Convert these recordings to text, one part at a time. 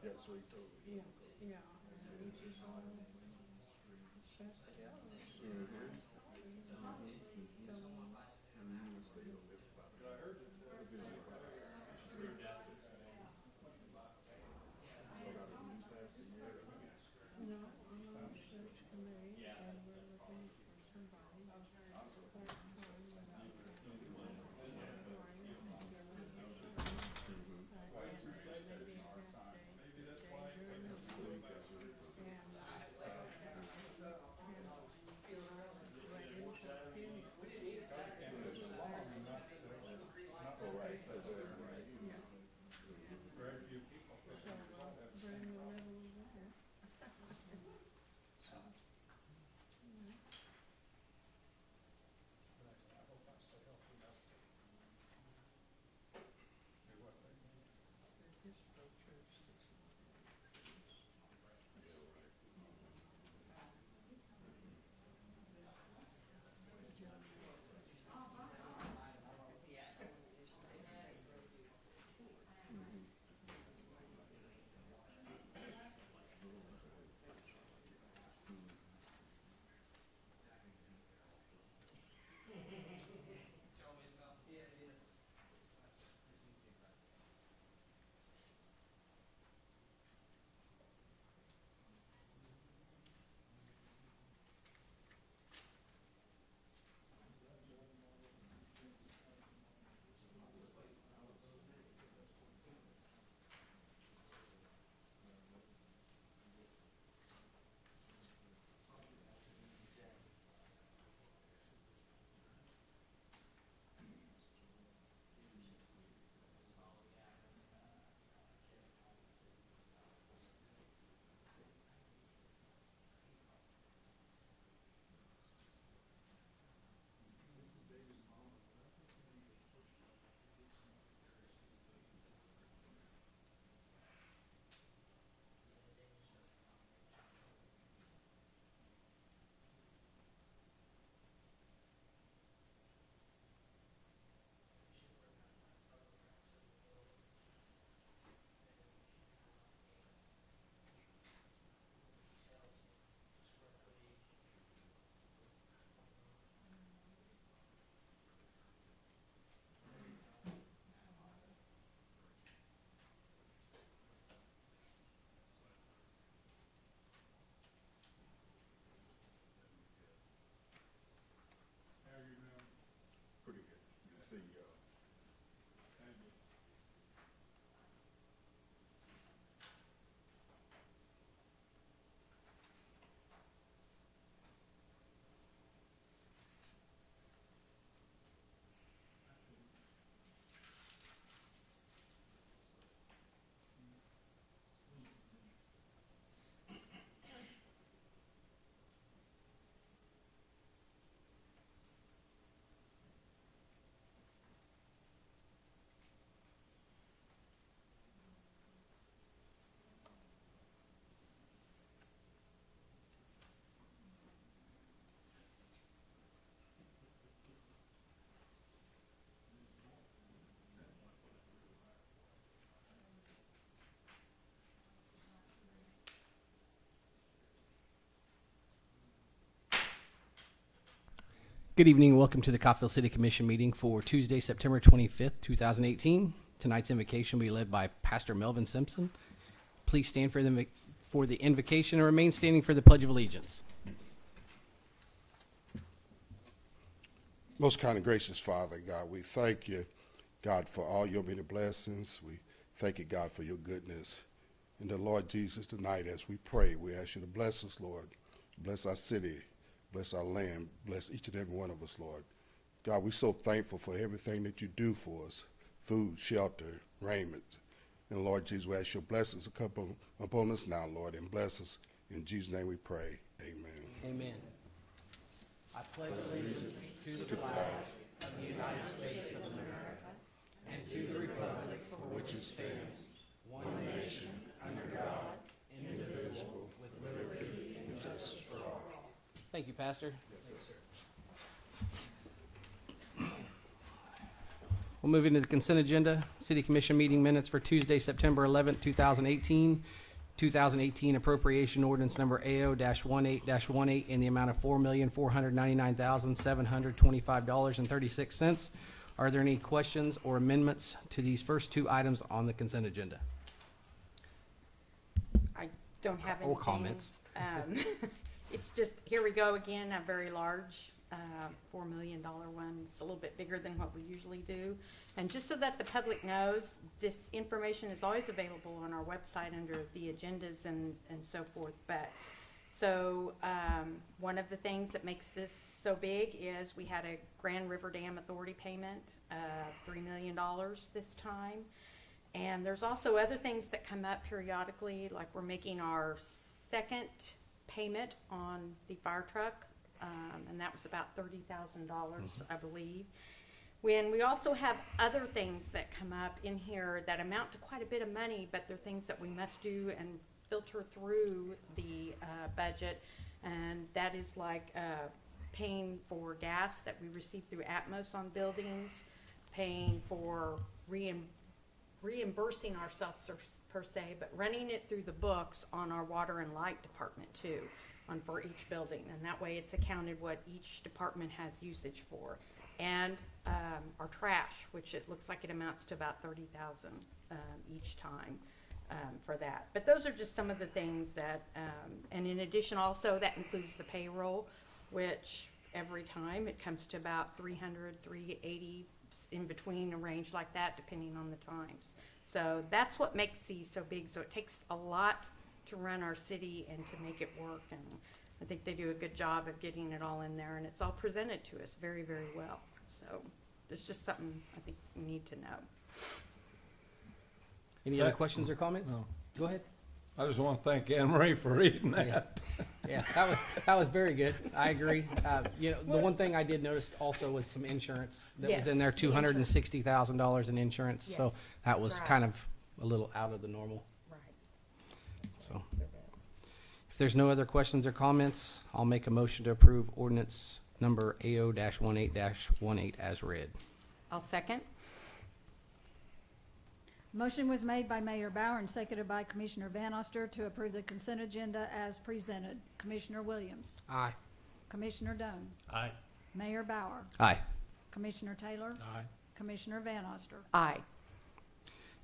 Yeah, so he told me. Yeah, yeah. Which is all Shasta Ellis. I stayed on there for about a visit about 3 or 4 days. Y'all got a new pastor yet or not? No, I'm on the search committee and we're looking for somebody part-time without having hard writing and given his sermon. And maybe a half day during the I week. think that's really good. And right into a period. Oh, right, exactly right. Yeah. So we're in the middle of that. So, yeah. This church sticks in the trees. Yeah, right. Pretty good. Good to see you. Good evening. Welcome to the Coffeyville City Commission meeting for Tuesday, September 25th, 2018. Tonight's invocation will be led by Pastor Melvin Simpson. Please stand for the invocation and remain standing for the Pledge of Allegiance. Most kind and gracious Father, God, we thank you, God, for all your many blessings. We thank you, God, for your goodness. And the Lord Jesus, tonight as we pray, we ask you to bless us, Lord. Bless our city. Bless our land. Bless each and every one of us, Lord. God, we're so thankful for everything that you do for us. Food, shelter, raiment. And Lord Jesus, we ask your blessings to come upon us now, Lord, and bless us. In Jesus' name we pray. Amen. Amen. I pledge allegiance to the flag of the United States of America and to the republic for which it stands, one nation, under God, indivisible, with liberty and justice for all. Thank you, Pastor. We'll move into the consent agenda. City Commission meeting minutes for Tuesday, September 11th, 2018. 2018 appropriation ordinance number AO-18-18 in the amount of $4,499,725.36. Are there any questions or amendments to these first two items on the consent agenda? I don't have anything. Or comments? It's just, here we go again, a very large $4 million one. It's a little bit bigger than what we usually do. And just so that the public knows, this information is always available on our website under the agendas and so forth. But so one of the things that makes this so big is we had a Grand River Dam Authority payment of $3 million this time. And there's also other things that come up periodically, like we're making our second payment on the fire truck, and that was about $30,000, I believe. When we also have other things that come up in here that amount to quite a bit of money, but they're things that we must do and filter through the budget, and that is like paying for gas that we receive through Atmos on buildings, paying for reimbursing ourselves per se, but running it through the books on our water and light department too, for each building, and that way it's accounted what each department has usage for. And our trash, which it looks like it amounts to about $30,000 each time for that. But those are just some of the things that, and in addition also that includes the payroll, which every time it comes to about 300, 380, in between, a range like that depending on the times. So that's what makes these so big. So it takes a lot to run our city and to make it work, and I think they do a good job of getting it all in there, and it's all presented to us very, very well. So there's just something I think we need to know. Any other questions or comments? No. Go ahead. I just want to thank Anne Marie for reading that. Yeah, that was very good. I agree. The one thing I did notice also was some insurance that was in there, Yes, the insurance. $260,000 in insurance. So Yes, that was right. kind of a little out of the normal. Right. So if there's no other questions or comments, I'll make a motion to approve ordinance number AO-18-18 as read. I'll second. Motion was made by Mayor Bauer and seconded by Commissioner Van Oster to approve the consent agenda as presented. Commissioner Williams, Aye. Commissioner Doan, Aye. Mayor Bauer, Aye. Commissioner Taylor, Aye. Commissioner Van Oster. Aye.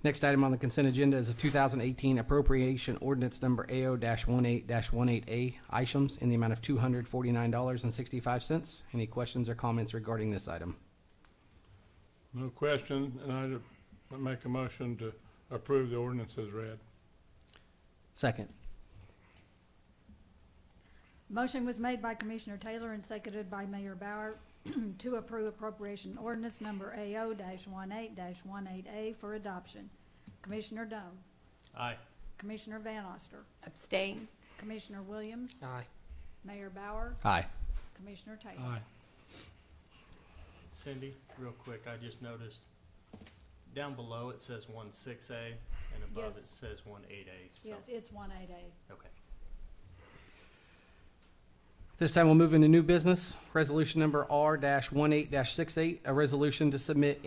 Next item on the consent agenda is a 2018 appropriation ordinance number AO-18-18A, Ishams, in the amount of $249.65. Any questions or comments regarding this item? No question, and I make a motion to approve the ordinance as read. Second. Motion was made by Commissioner Taylor and seconded by Mayor Bauer to approve appropriation ordinance number AO-18-18A for adoption. Commissioner Doan, Aye. Commissioner Van Oster, Abstain. Commissioner Williams, Aye. Mayor Bauer, Aye. Commissioner Taylor. Aye. Cindy, real quick, I just noticed down below it says 16A and above Yes. it says 18A. So, Yes, it's 18A. okay. This time we'll move into new business. Resolution number R-18-68, a resolution to submit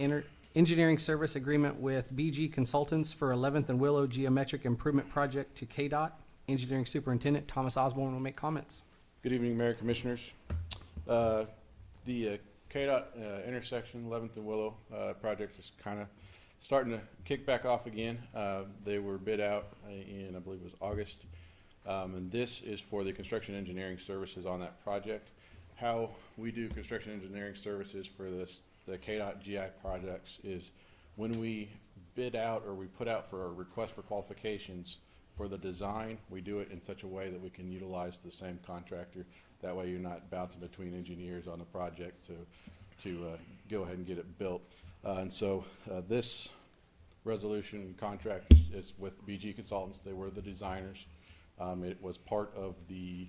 engineering service agreement with BG Consultants for 11th and Willow Geometric Improvement Project to KDOT. Engineering Superintendent Thomas Osborne will make comments. Good evening, Mayor Commissioners. The KDOT intersection, 11th and Willow project is kind of starting to kick back off again. They were bid out in, I believe it was August. And this is for the construction engineering services on that project. How we do construction engineering services for the KDOT GI projects is when we bid out or we put out for a request for qualifications for the design, we do it in such a way that we can utilize the same contractor. That way you're not bouncing between engineers on the project to go ahead and get it built. And so this resolution contract is with BG Consultants. They were the designers. It was part of the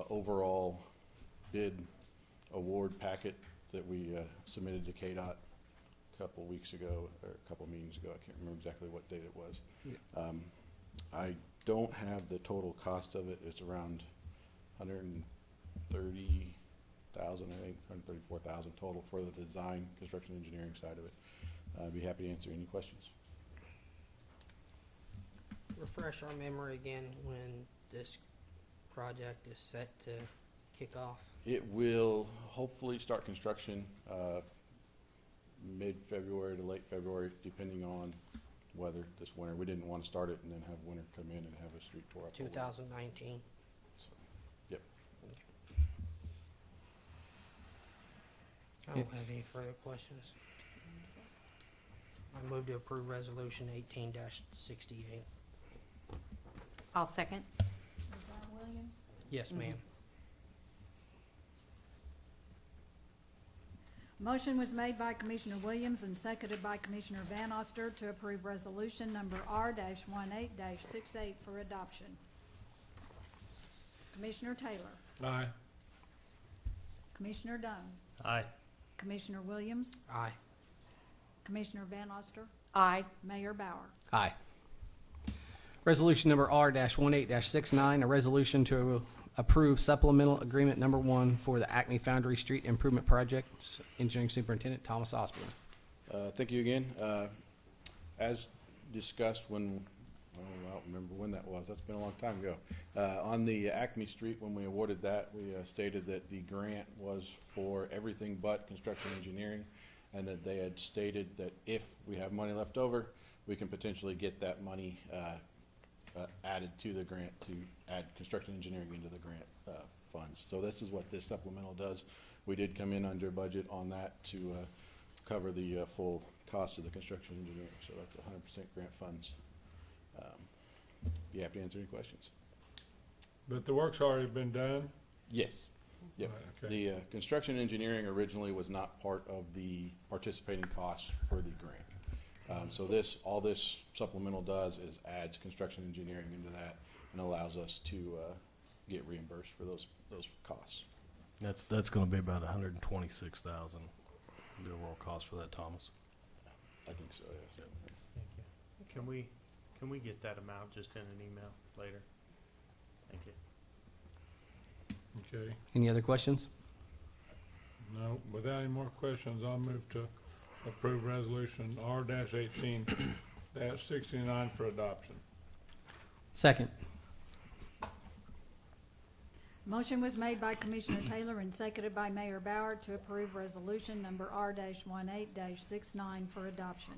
overall bid award packet that we submitted to KDOT a couple weeks ago, or a couple meetings ago. I can't remember exactly what date it was. Yeah. I don't have the total cost of it. It's around $130,000, I think, $134,000 total for the design, construction engineering side of it. I'd be happy to answer any questions. Refresh our memory again when this project is set to kick off. It will hopefully start construction mid-February to late February, depending on weather this winter. We didn't want to start it and then have winter come in and have a street tore up. 2019. So, yep. I don't have any further questions. I move to approve resolution 18-68. I'll second. Brian Williams, Yes, ma'am. motion was made by Commissioner Williams and seconded by Commissioner Van Oster to approve resolution number R-18-68 for adoption. Commissioner Taylor, Aye. Commissioner Dunn, Aye. Commissioner Williams, Aye. Commissioner Van Oster, Aye. Mayor Bauer. Aye. Resolution number R-18-69, a resolution to approve supplemental agreement number 1 for the Acme Foundry Street Improvement Project. Engineering Superintendent Thomas Osborne. Thank you again. As discussed when, well, I don't remember when that was. That's been a long time ago. On the Acme Street, when we awarded that, we stated that the grant was for everything but construction engineering, and that they had stated that if we have money left over, we can potentially get that money added to the grant to add construction engineering into the grant funds. So this is what this supplemental does. We did come in under budget on that to cover the full cost of the construction engineering. So that's 100% grant funds. Be happy to answer any questions. But the work's already been done? Yes. Yep. Right, okay. The construction engineering originally was not part of the participating costs for the grant. So all this supplemental does is adds construction engineering into that and allows us to get reimbursed for those costs. That's going to be about 126,000. The overall cost for that, Thomas. I think so. Yes. Thank you. Can we get that amount just in an email later? Thank you. Okay. Any other questions? No, without any more questions, I'll move to approve resolution R-18-69 for adoption. Second. Motion was made by Commissioner Taylor and seconded by Mayor Bauer to approve resolution number R-18-69 for adoption.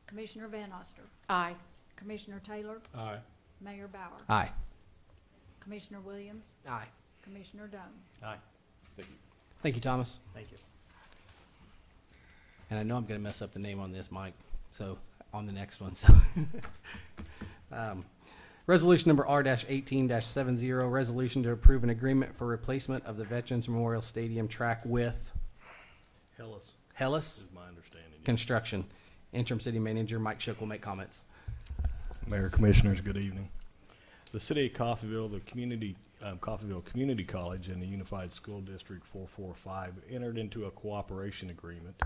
Commissioner Van Oster, Aye. Commissioner Taylor, Aye. Mayor Bauer, Aye. Commissioner Williams, Aye. Commissioner Dunn. Aye. Thank you. Thank you, Thomas. Thank you. And I know I'm going to mess up the name on this, Mike, so on the next one. So, resolution number R-18-70, resolution to approve an agreement for replacement of the Veterans Memorial Stadium track with Hellas Hellas is my understanding. Construction. Interim City Manager Mike Shook will make comments. Mayor, Commissioners, good evening. The City of Coffeyville, the Coffeyville Community College, and the Unified School District 445 entered into a cooperation agreement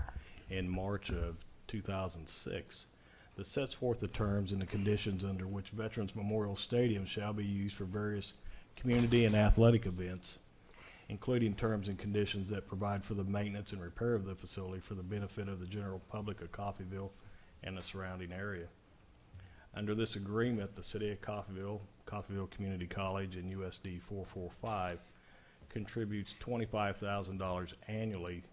in March of 2006 that sets forth the terms and the conditions under which Veterans Memorial Stadium shall be used for various community and athletic events, including terms and conditions that provide for the maintenance and repair of the facility for the benefit of the general public of Coffeyville and the surrounding area. Under this agreement, the City of Coffeyville, Coffeyville Community College, and USD 445 contributes $25,000 annually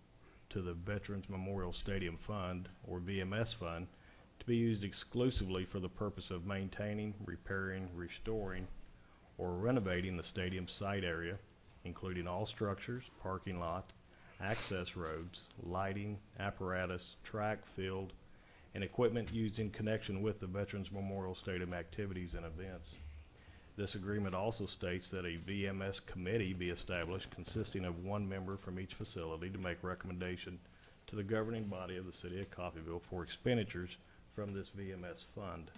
to the Veterans Memorial Stadium Fund, or VMS Fund, to be used exclusively for the purpose of maintaining, repairing, restoring, or renovating the stadium site area, including all structures, parking lot, access roads, lighting, apparatus, track, field, and equipment used in connection with the Veterans Memorial Stadium activities and events. This agreement also states that a VMS committee be established consisting of one member from each facility to make recommendation to the governing body of the City of Coffeyville for expenditures from this VMS fund.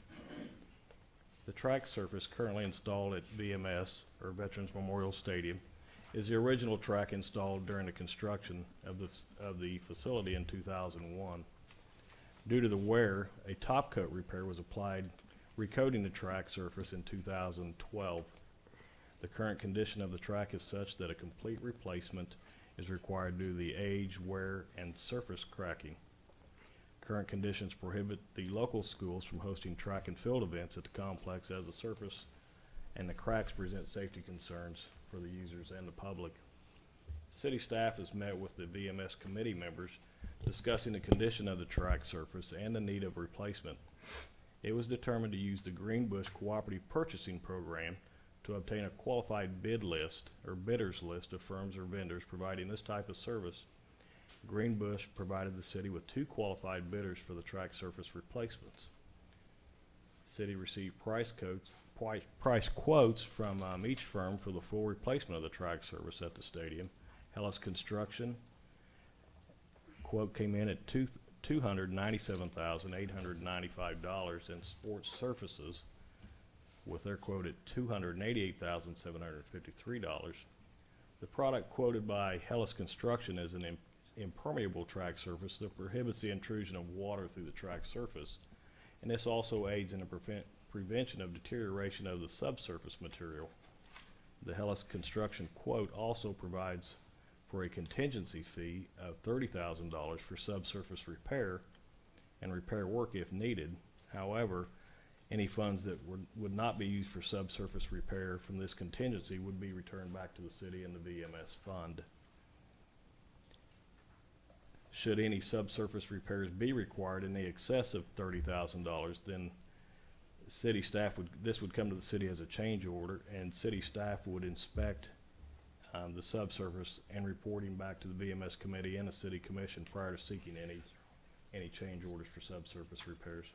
The track surface currently installed at VMS, or Veterans Memorial Stadium, is the original track installed during the construction of the facility in 2001. Due to the wear, a top coat repair was applied, recoating the track surface in 2012. The current condition of the track is such that a complete replacement is required due to the age, wear, and surface cracking. Current conditions prohibit the local schools from hosting track and field events at the complex as the surface and the cracks present safety concerns for the users and the public. City staff has met with the VMS committee members discussing the condition of the track surface and the need of replacement. It was determined to use the Greenbush Cooperative Purchasing Program to obtain a qualified bid list or bidders list of firms or vendors providing this type of service. Greenbush provided the city with 2 qualified bidders for the track surface replacements. The city received price quotes from each firm for the full replacement of the track surface at the stadium. Hellas Construction quote came in at $297,895, and Sports Surfaces with their quote at $288,753. The product quoted by Hellas Construction is an impermeable track surface that prohibits the intrusion of water through the track surface, and this also aids in the prevention of deterioration of the subsurface material. The Hellas Construction quote also provides for a contingency fee of $30,000 for subsurface repair and repair work if needed. However, any funds that would not be used for subsurface repair from this contingency would be returned back to the city in the VMS fund. Should any subsurface repairs be required in the excess of $30,000, then city staff this would come to the city as a change order, and city staff would inspect the subsurface and reporting back to the VMS committee and the city commission prior to seeking any change orders for subsurface repairs.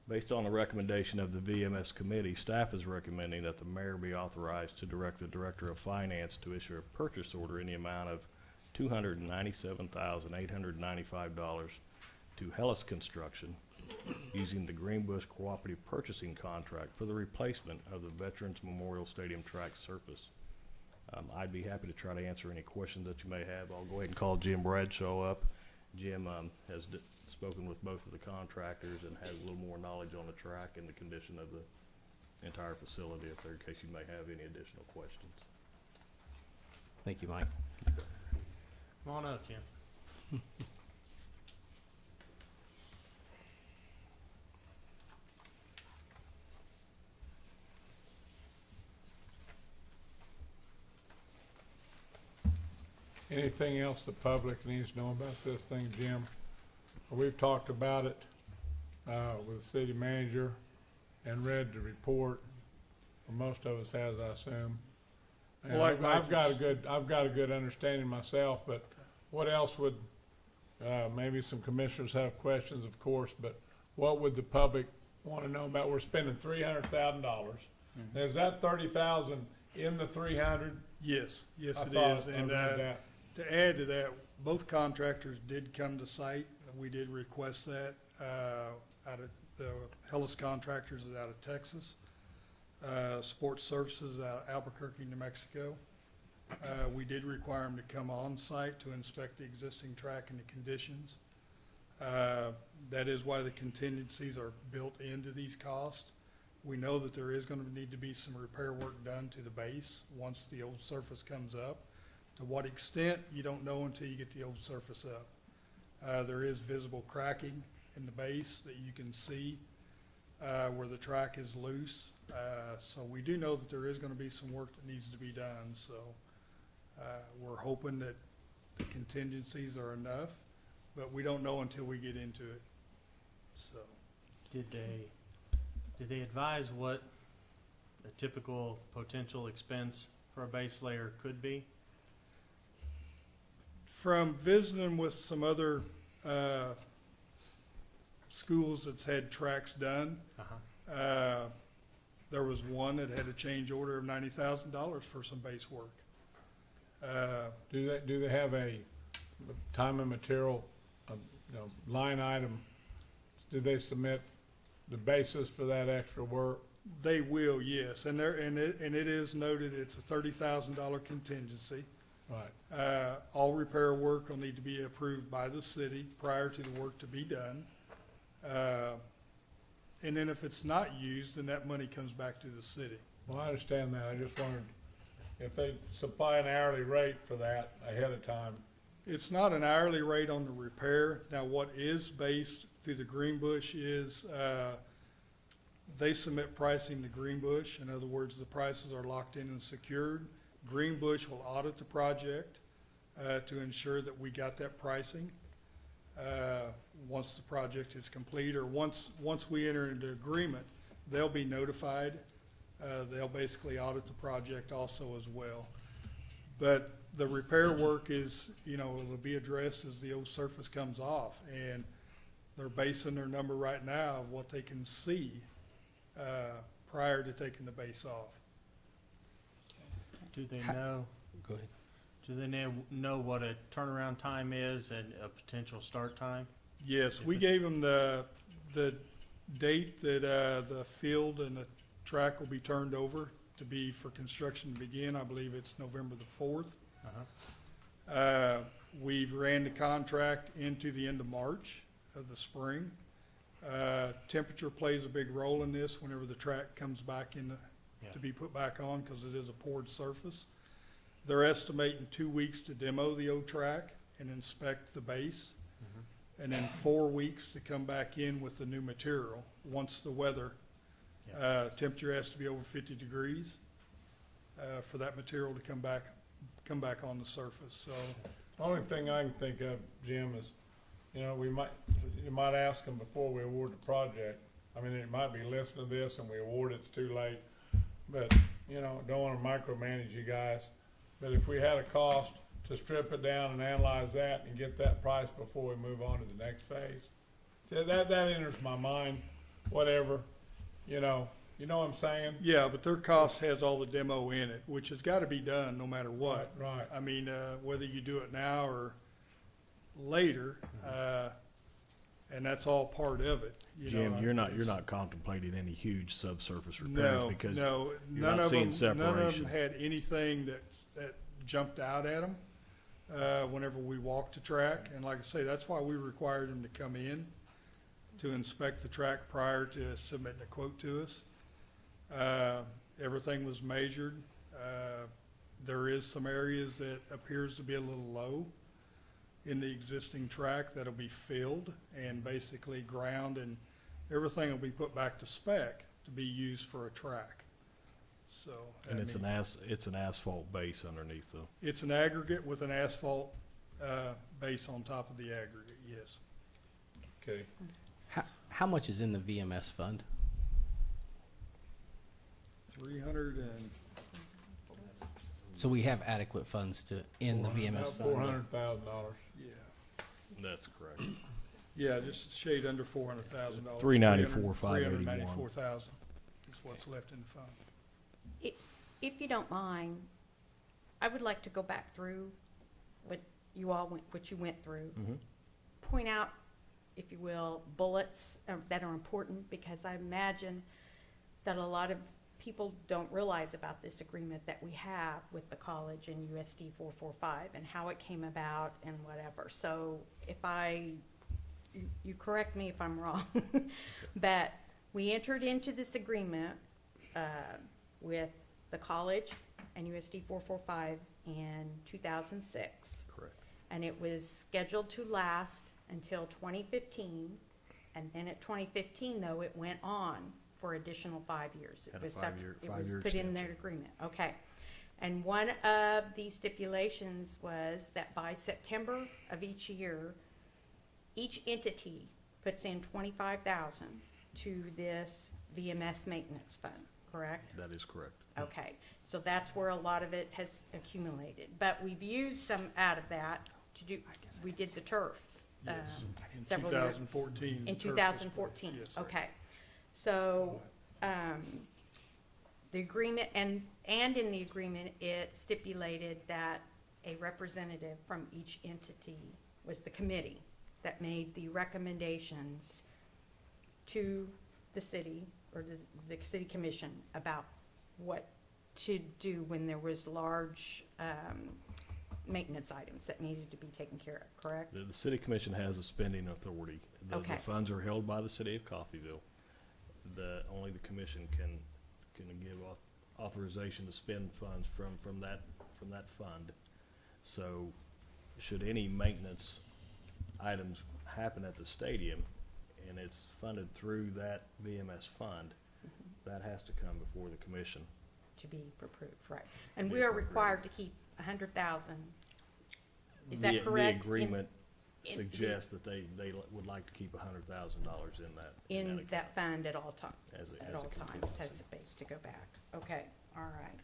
Based on the recommendation of the VMS committee, staff is recommending that the mayor be authorized to direct the director of finance to issue a purchase order in the amount of $297,895 to Hellas Construction using the Greenbush Cooperative Purchasing Contract for the replacement of the Veterans Memorial Stadium track surface. I'd be happy to try to answer any questions that you may have. I'll go ahead and call Jim Bradshaw up. Jim has spoken with both of the contractors and has a little more knowledge on the track and the condition of the entire facility up there in case you may have any additional questions. Thank you, Mike. Come on up, Jim. Anything else the public needs to know about this thing, Jim? We've talked about it with the city manager and read the report. Or most of us has, I assume. And Well, I've got a good understanding myself. But what else would maybe some commissioners have questions, of course. But what would the public want to know about? We're spending $300,000. Mm-hmm. Is that $30,000 in the 300? Yes, yes, I it thought is. I And read that. to add to that, both contractors did come to site. We did request that. Out of the Hellas Contractors is out of Texas. Sports Services out of Albuquerque, New Mexico. We did require them to come on site to inspect the existing track and the conditions. That is why the contingencies are built into these costs. We know that there is going to need to be some repair work done to the base once the old surface comes up. To what extent, you don't know until you get the old surface up. There is visible cracking in the base that you can see where the track is loose. So we do know that there is going to be some work that needs to be done. So we're hoping that the contingencies are enough, but we don't know until we get into it. So Did they advise what a typical potential expense for a base layer could be? from visiting with some other schools that's had tracks done, there was one that had a change order of $90,000 for some base work. Do they have a time and material, line item? Did they submit the basis for that extra work? They will, yes, and it is noted it's a $30,000 contingency. Right. All repair work will need to be approved by the city prior to the work to be done. And then if it's not used, then that money comes back to the city. Well, I understand that. I just wondered if they supply an hourly rate for that ahead of time. It's not an hourly rate on the repair. Now, what is based through the Greenbush is, they submit pricing to Greenbush. In other words, the prices are locked in and secured. Greenbush will audit the project, to ensure that we got that pricing. Once the project is complete, or once we enter into agreement, they'll be notified. They'll basically audit the project also as well. But the repair work is, it'll be addressed as the old surface comes off, and they're basing their number right now of what they can see prior to taking the base off. Do they know, Go ahead. do they know what a turnaround time is and a potential start time? Yes, we gave them the date that the field and the track will be turned over to be for construction to begin. I believe it's November the 4th. We've ran the contract into the end of March of the spring. Temperature plays a big role in this whenever the track comes back in to be put back on, because it is a poured surface. They're estimating 2 weeks to demo the old track and inspect the base, and then 4 weeks to come back in with the new material once the weather temperature has to be over 50 degrees for that material to come back on the surface. So The only thing I can think of, Jim, is, you might ask them before we award the project. I mean, it might be listening to this and we award it's too late, but, don't want to micromanage you guys. But if we had a cost to strip it down and analyze that and get that price before we move on to the next phase, that enters my mind, whatever, you know what I'm saying? yeah, but their cost has all the demo in it, which has got to be done no matter what. Right. I mean, whether you do it now or later, and that's all part of it. Jim, you're not contemplating any huge subsurface repairs No, because no, you're none not of seeing them, none of separation. them had anything that jumped out at them, whenever we walked the track. And like I say, that's why we required them to come in to inspect the track prior to submitting a quote to us. Everything was measured. There is some areas that appears to be a little low in the existing track that'll be filled and basically ground, and everything will be put back to spec to be used for a track. So. And I it's mean, an asphalt base underneath though. it's an aggregate with an asphalt, base on top of the aggregate, yes. Okay. How much is in the VMS fund? 300 and, So we have adequate funds in the VMS fund? $400,000. yeah, That's correct. yeah, just a shade under $400,000. 394,581. 394,000 is what's left in the fund. If you don't mind, I would like to go back through what you went through. Point out, if you will, bullets that are important, because I imagine that a lot of people don't realize about this agreement that we have with the college and USD 445 and how it came about and whatever. So if you correct me if I'm wrong, but we entered into this agreement with the college and USD 445 in 2006. Correct. And it was scheduled to last until 2015. And then at 2015, though, it went on for additional 5 years. Had a It five-year was put in their extension. agreement. Okay. And one of the stipulations was that by September of each year, each entity puts in $25,000 to this VMS maintenance fund, correct? That is correct. Okay, so that's where a lot of it has accumulated. But we've used some out of that to do, we did the turf. In Several years. 2014. In the turf was 2014, yes, sir. okay. So, the agreement, and in the agreement, it stipulated that a representative from each entity was the committee that made the recommendations to the city, or the city commission, about what to do when there was large, maintenance items that needed to be taken care of, correct? The city commission has a spending authority. The Okay. funds are held by the city of Coffeyville. Only the commission can give authorization to spend funds from that fund. So should any maintenance items happen at the stadium, and it's funded through that VMS fund, that has to come before the commission. To be approved, right. And Be we are appropriate. required to keep 100,000. Is that correct? The agreement in- suggests that they would like to keep $100,000 in that. In account that fund at all times, as a- at as a all times, contingency. has space to go back. Okay, all right.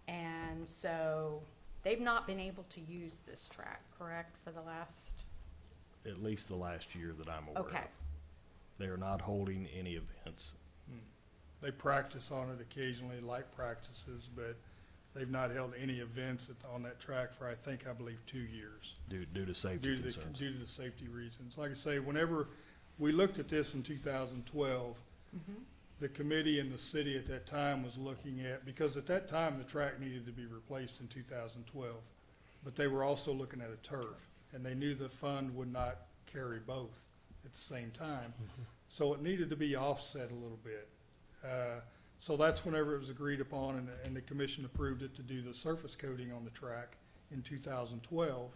And so they've not been able to use this track, correct, for the last, At least the last year that I'm aware of. okay, They are not holding any events. They practice on it occasionally, light practices, but they've not held any events on that track for, I believe, 2 years. Due to safety Due to concerns. due to the safety reasons. Like I say, whenever we looked at this in 2012, the committee and the city at that time was looking at, because at that time, the track needed to be replaced in 2012, but they were also looking at a turf, and they knew the fund would not carry both at the same time. So it needed to be offset a little bit. So that's whenever it was agreed upon, and the commission approved it to do the surface coating on the track in 2012,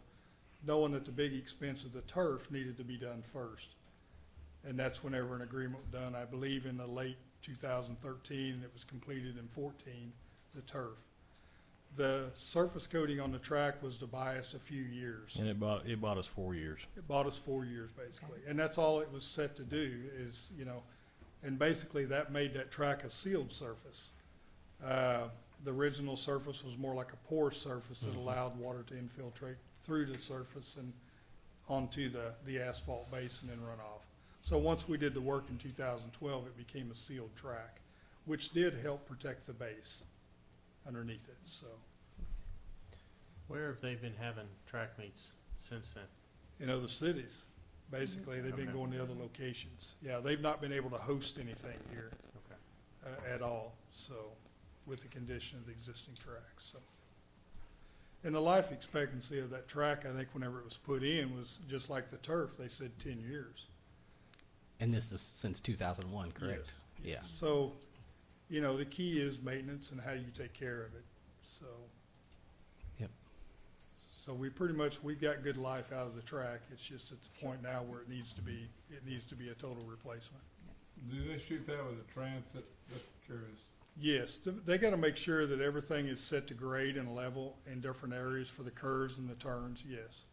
knowing that the big expense of the turf needed to be done first. And that's whenever an agreement was done, I believe in the late 2013, and it was completed in 14, the turf. The surface coating on the track was to buy us a few years. And it bought us 4 years. It bought us 4 years, basically. And that's all it was set to do is, and basically that made that track a sealed surface. The original surface was more like a porous surface that allowed water to infiltrate through the surface and onto the asphalt base and then run off. So once we did the work in 2012, it became a sealed track, which did help protect the base underneath it, so. Where have they been having track meets since then? In other cities, basically, they've been Okay. going to other locations. Yeah, they've not been able to host anything here. Okay. At all, so, with the condition of the existing track, so. And the life expectancy of that track, I think whenever it was put in, was just like the turf, they said 10 years. And this is since 2001, correct? Yeah. So, the key is maintenance and how you take care of it, so. Yep. So we've got good life out of the track, it's just at the point now where it needs to be a total replacement. Do they shoot that with a transit? Just curious. Yes, they gotta make sure that everything is set to grade and level in different areas for the curves and the turns, yes.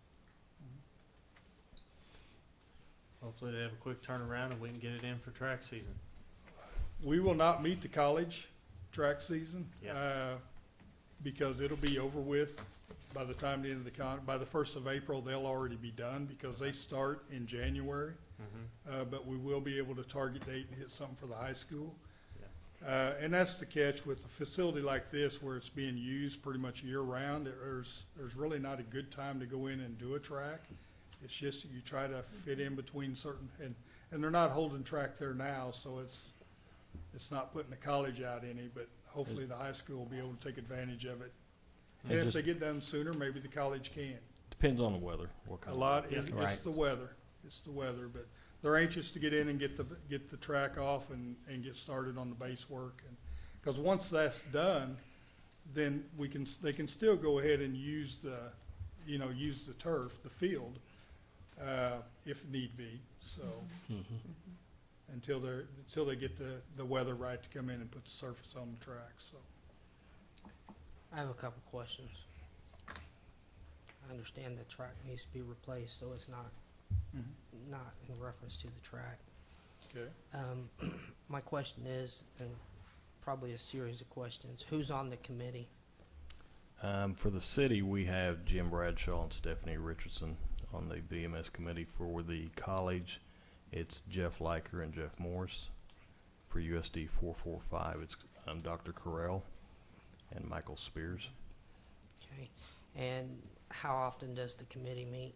Hopefully they have a quick turnaround and we can get it in for track season. We will not meet the college track season, Yeah. because it'll be over with by the time the end of by the 1st of April, they'll already be done because they start in January. But we will be able to target date and hit something for the high school. And that's the catch with a facility like this where it's being used pretty much year round. There's really not a good time to go in and do a track. It's just you try to fit in between certain, and they're not holding track there now, so it's not putting the college out any, but hopefully the high school will be able to take advantage of it. And if they get done sooner, maybe the college can. Depends on the weather. What kind A of lot, weather. it's the weather, but they're anxious to get in and get the track off and get started on the base work. And because once that's done, then they can still go ahead and use the turf, the field, if need be, so. Until they get the weather right to come in and put the surface on the track, so. I have a couple questions. I understand the track needs to be replaced, so it's not in reference to the track. Okay. My question is, and probably a series of questions, who's on the committee? For the city, we have Jim Bradshaw and Stephanie Richardson on the VMS committee. For the college, it's Jeff Liker and Jeff Morris. For USD 445, it's Dr. Carell and Michael Spears. Okay. And how often does the committee meet?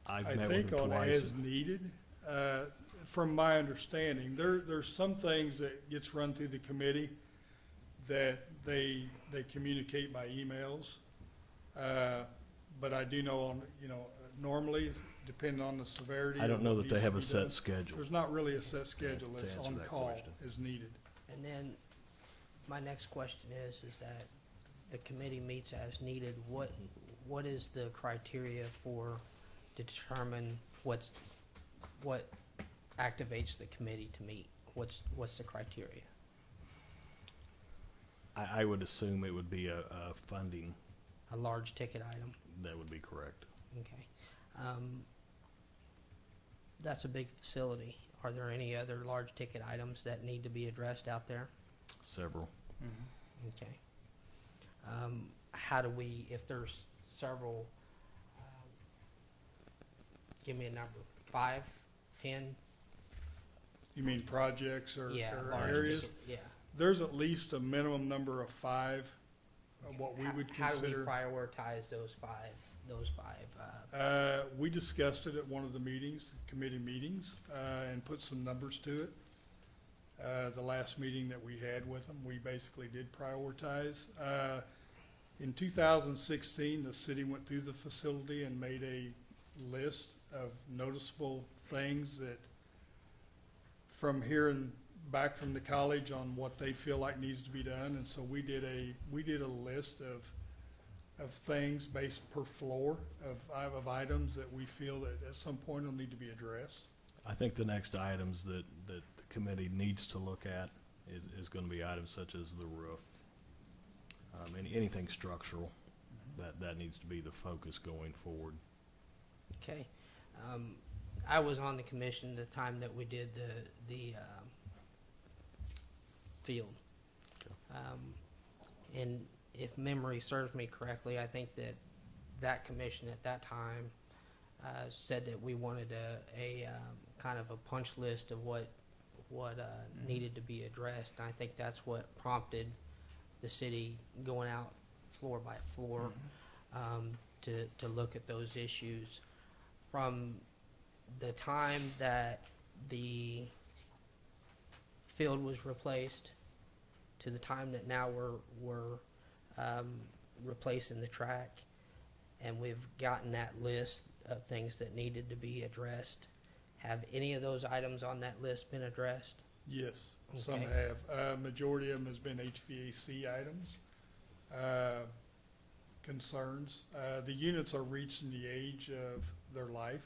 I've I met think with them on twice. as needed, from my understanding. There's some things that gets run through the committee that they communicate by emails. But I do know normally, depending on the severity. I don't of know what that they needs have to a be set done, schedule. There's not really a set schedule. to It's answer on that call question. as needed. And then my next question is that the committee meets as needed. what is the criteria for to determine what activates the committee to meet? What's the criteria? I would assume it would be a funding, A large ticket item? that would be correct. Okay. That's a big facility. Are there any other large ticket items that need to be addressed out there? Several. Okay. How do we, if there's several, give me a number, 5, 10? You mean projects or Yeah, or large areas? ticket, yeah. There's at least a minimum number of 5, what we would How do we consider. prioritize those five? We discussed it at one of the meetings, committee meetings, and put some numbers to it. The last meeting that we had with them, we basically did prioritize. In 2016, the city went through the facility and made a list of noticeable things that, from hearing back from the college on what they feel like needs to be done, and so we did a list of things based per floor of items that we feel that at some point will need to be addressed. I think the next items that the committee needs to look at is going to be items such as the roof. And anything structural, that needs to be the focus going forward. Okay. I was on the commission the time that we did the field. And if memory serves me correctly, I think that commission at that time said that we wanted a kind of a punch list of what needed to be addressed. And I think that's what prompted the city going out floor by floor to look at those issues. From the time that the field was replaced to the time that now we're replacing the track, and we've gotten that list of things that needed to be addressed. Have any of those items on that list been addressed? Yes, some Okay. have. Majority of them has been HVAC items, concerns. The units are reaching the age of their life.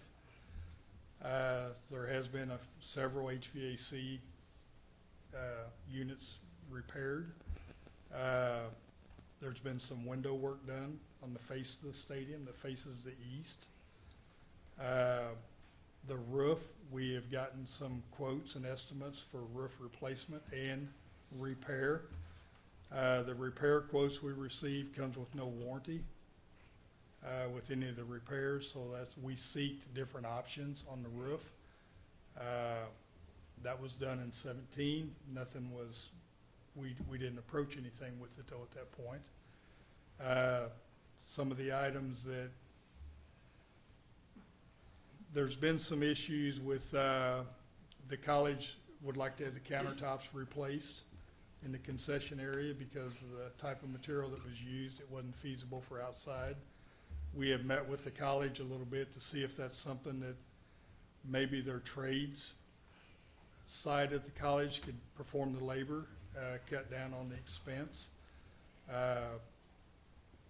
There has been several HVAC units repaired. There's been some window work done on the face of the stadium that faces the east. The roof, we have gotten some quotes and estimates for roof replacement and repair. The repair quotes we received comes with no warranty with any of the repairs, so we seeked different options on the roof. That was done in 17. Nothing was, we didn't approach anything with it though at that point. Some of the items that, there's been some issues with, the college would like to have the countertops replaced in the concession area because of the type of material that was used. It wasn't feasible for outside. We have met with the college a little bit to see if that's something that maybe their trades side of the college could perform the labor, cut down on the expense.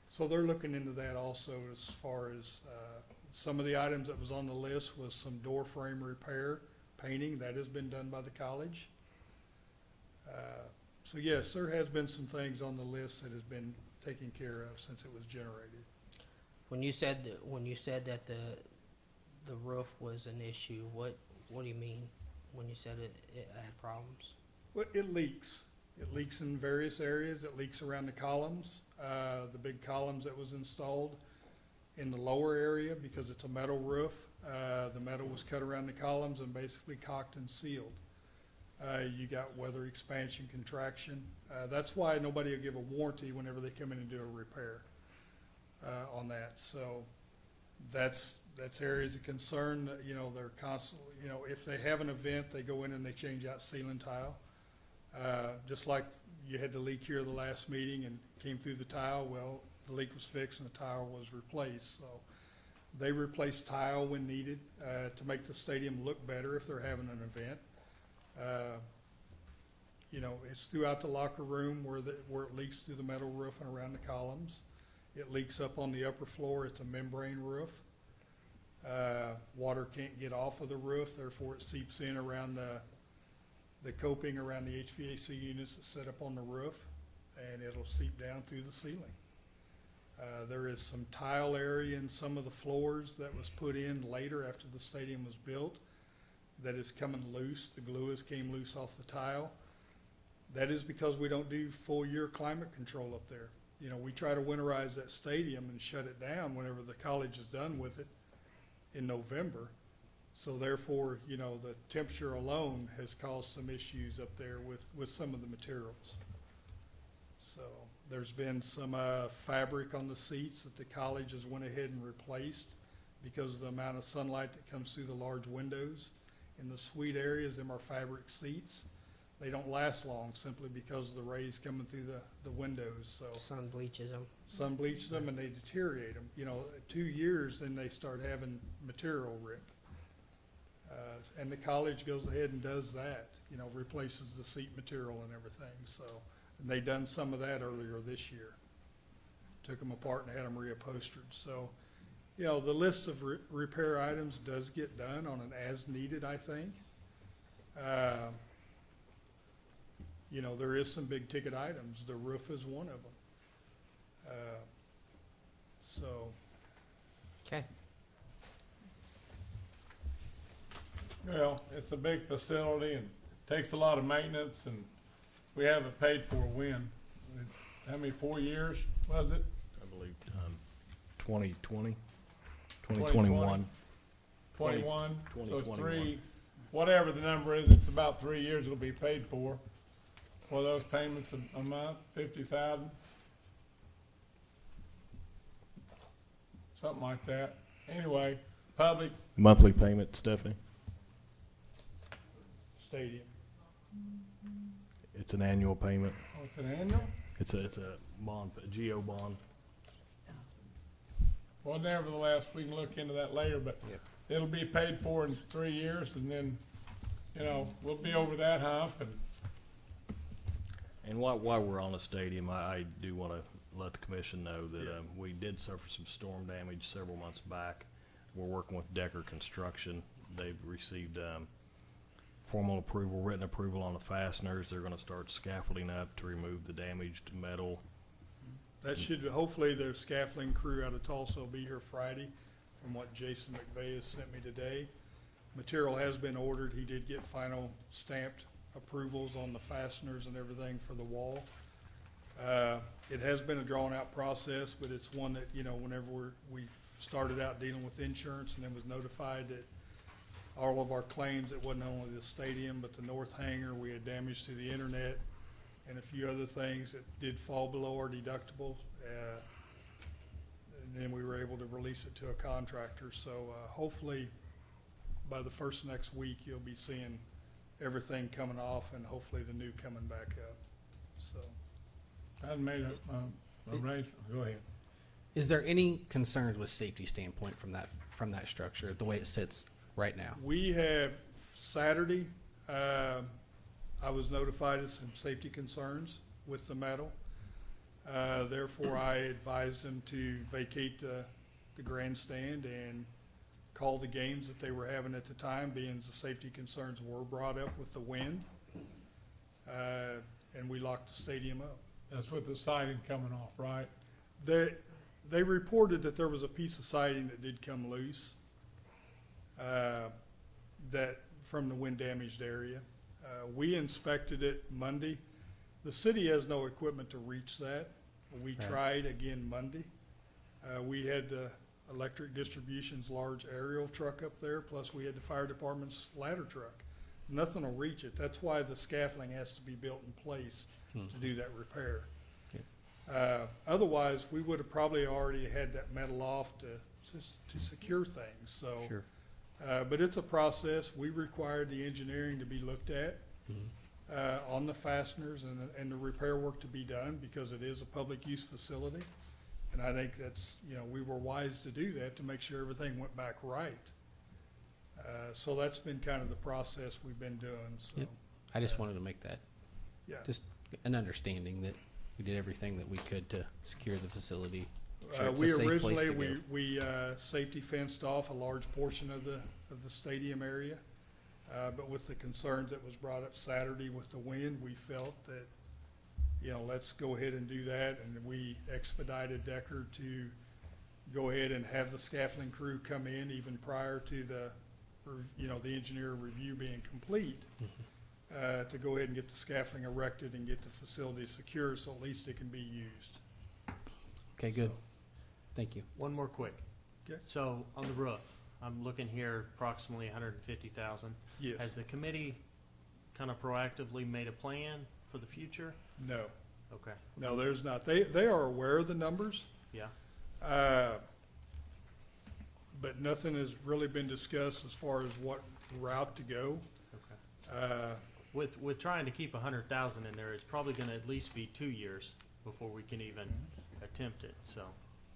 So they're looking into that also as far as some of the items that was on the list was some door frame repair, painting. That has been done by the college. So yes, there has been some things on the list that has been taken care of since it was generated. When you said that the roof was an issue, what do you mean when you said it had problems? Well, it leaks. It leaks in various areas. It leaks around the columns, the big columns that was installed in the lower area because it's a metal roof. The metal was cut around the columns and basically caulked and sealed. You got weather expansion, contraction. That's why nobody will give a warranty whenever they come in and do a repair on that. So that's areas of concern. They're constantly, if they have an event, they go in and they change out ceiling tile. Just like you had the leak here the last meeting and came through the tile, well, the leak was fixed and the tile was replaced. So they replace tile when needed to make the stadium look better if they're having an event. It's throughout the locker room where it leaks through the metal roof and around the columns. It leaks up on the upper floor. It's a membrane roof. Water can't get off of the roof, therefore it seeps in around the coping around the HVAC units that's set up on the roof, and it'll seep down through the ceiling. There is some tile area in some of the floors that was put in later after the stadium was built that is coming loose. The glue has came loose off the tile. That is because we don't do full year climate control up there. You know, we try to winterize that stadium and shut it down whenever the college is done with it in November. So therefore, you know, the temperature alone has caused some issues up there with some of the materials. So there's been some fabric on the seats that the college has went ahead and replaced because of the amount of sunlight that comes through the large windows. In the suite areas, them are fabric seats. They don't last long simply because of the rays coming through the windows. So Sun bleaches them. sun bleaches them and they deteriorate them. You know, 2 years, then they start having material rip. And the college goes ahead and does that, you know, replaces the seat material and everything. So, and they done some of that earlier this year. Took them apart and had them reupholstered. So, you know, the list of repair items does get done on an as needed, I think. You know, there is some big ticket items. The roof is one of them. So, Okay. Well, it's a big facility and takes a lot of maintenance, and we have it paid for when? How many, 4 years was it? I believe 2020, 2021. 2021. 21, so it's 2021. whatever the number is, it's about 3 years it'll be paid for. Well, those payments a month, 50,000? Something like that. Anyway, public, Monthly payment, Stephanie? stadium. It's an annual payment. oh, it's an annual? It's a bond, a GO bond. Well, nevertheless, we can look into that later, but it'll be paid for in 3 years, and then, you know, we'll be over that hump, And while we're on the stadium, I do want to let the commission know that we did suffer some storm damage several months back. We're working with Decker Construction. They've received formal approval, written approval on the fasteners. They're going to start scaffolding up to remove the damaged metal. That should, hopefully their scaffolding crew out of Tulsa will be here Friday, from what Jason McVeigh has sent me today. Material has been ordered. He did get final stamped approvals on the fasteners and everything for the wall. It has been a drawn-out process, but it's one that, you know, whenever we started out dealing with insurance and then was notified that all of our claims, it wasn't only the stadium, but the north hangar, we had damage to the internet, and a few other things that did fall below our deductibles. And then we were able to release it to a contractor. So hopefully by the first next week, you'll be seeing everything coming off and hopefully the new coming back up. So I made a arrangement. Go ahead. Is there any concerns with safety standpoint from that structure, the way it sits right now? we have Saturday, I was notified of some safety concerns with the metal. Therefore, I advised them to vacate the grandstand and call the games that they were having at the time, being the safety concerns were brought up with the wind. And we locked the stadium up. That's with the siding coming off, right? They reported that there was a piece of siding that did come loose, that from the wind damaged area. We inspected it Monday. The city has no equipment to reach that. We Right. tried again Monday. We had the electric distribution's large aerial truck up there, plus we had the fire department's ladder truck. Nothing will reach it. That's why the scaffolding has to be built in place to do that repair. Otherwise, we would have probably already had that metal off to secure things, so. Sure. But it's a process. We required the engineering to be looked at on the fasteners and the repair work to be done because it is a public use facility. And I think that's, you know, we were wise to do that to make sure everything went back right. So that's been kind of the process we've been doing, so. Yep. I just wanted to make that, Yeah. just an understanding that we did everything that we could to secure the facility. Sure, it's a We safe place originally, to go. we safety fenced off a large portion of the stadium area. But with the concerns that was brought up Saturday with the wind, we felt that, you know, let's go ahead and do that. And we expedited Decker to go ahead and have the scaffolding crew come in even prior to the, you know, the engineer review being complete, to go ahead and get the scaffolding erected and get the facility secure so at least it can be used. Okay, good. Thank you. One more quick. Okay. So on the roof, I'm looking here approximately 150,000. Yes. Has the committee kind of proactively made a plan for the future? No, Okay, no, there's not. They are aware of the numbers. yeah. But nothing has really been discussed as far as what route to go. Okay. With trying to keep 100,000 in there, it's probably gonna at least be 2 years before we can even attempt it, so.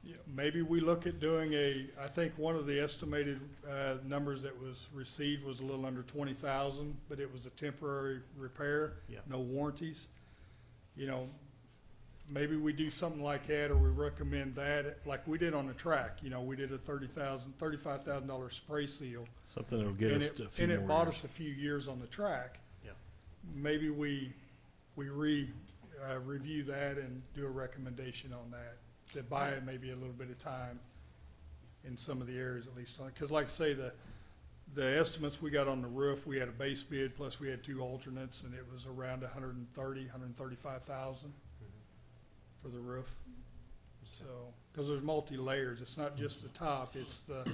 Yeah, maybe we look at doing I think one of the estimated numbers that was received was a little under 20,000, but it was a temporary repair, Yeah. no warranties. You know, maybe we do something like that, or we recommend that, like we did on the track. You know, we did a $35,000 spray seal. Something that'll get And us it, to a few and it more bought years. us a few years on the track. Yeah. Maybe we review that and do a recommendation on that, to buy it maybe a little bit of time in some of the areas at least. Because like I say, the estimates we got on the roof, we had a base bid, plus we had 2 alternates, and it was around 135,000 for the roof. So, because there's multi-layers, it's not just the top, it's the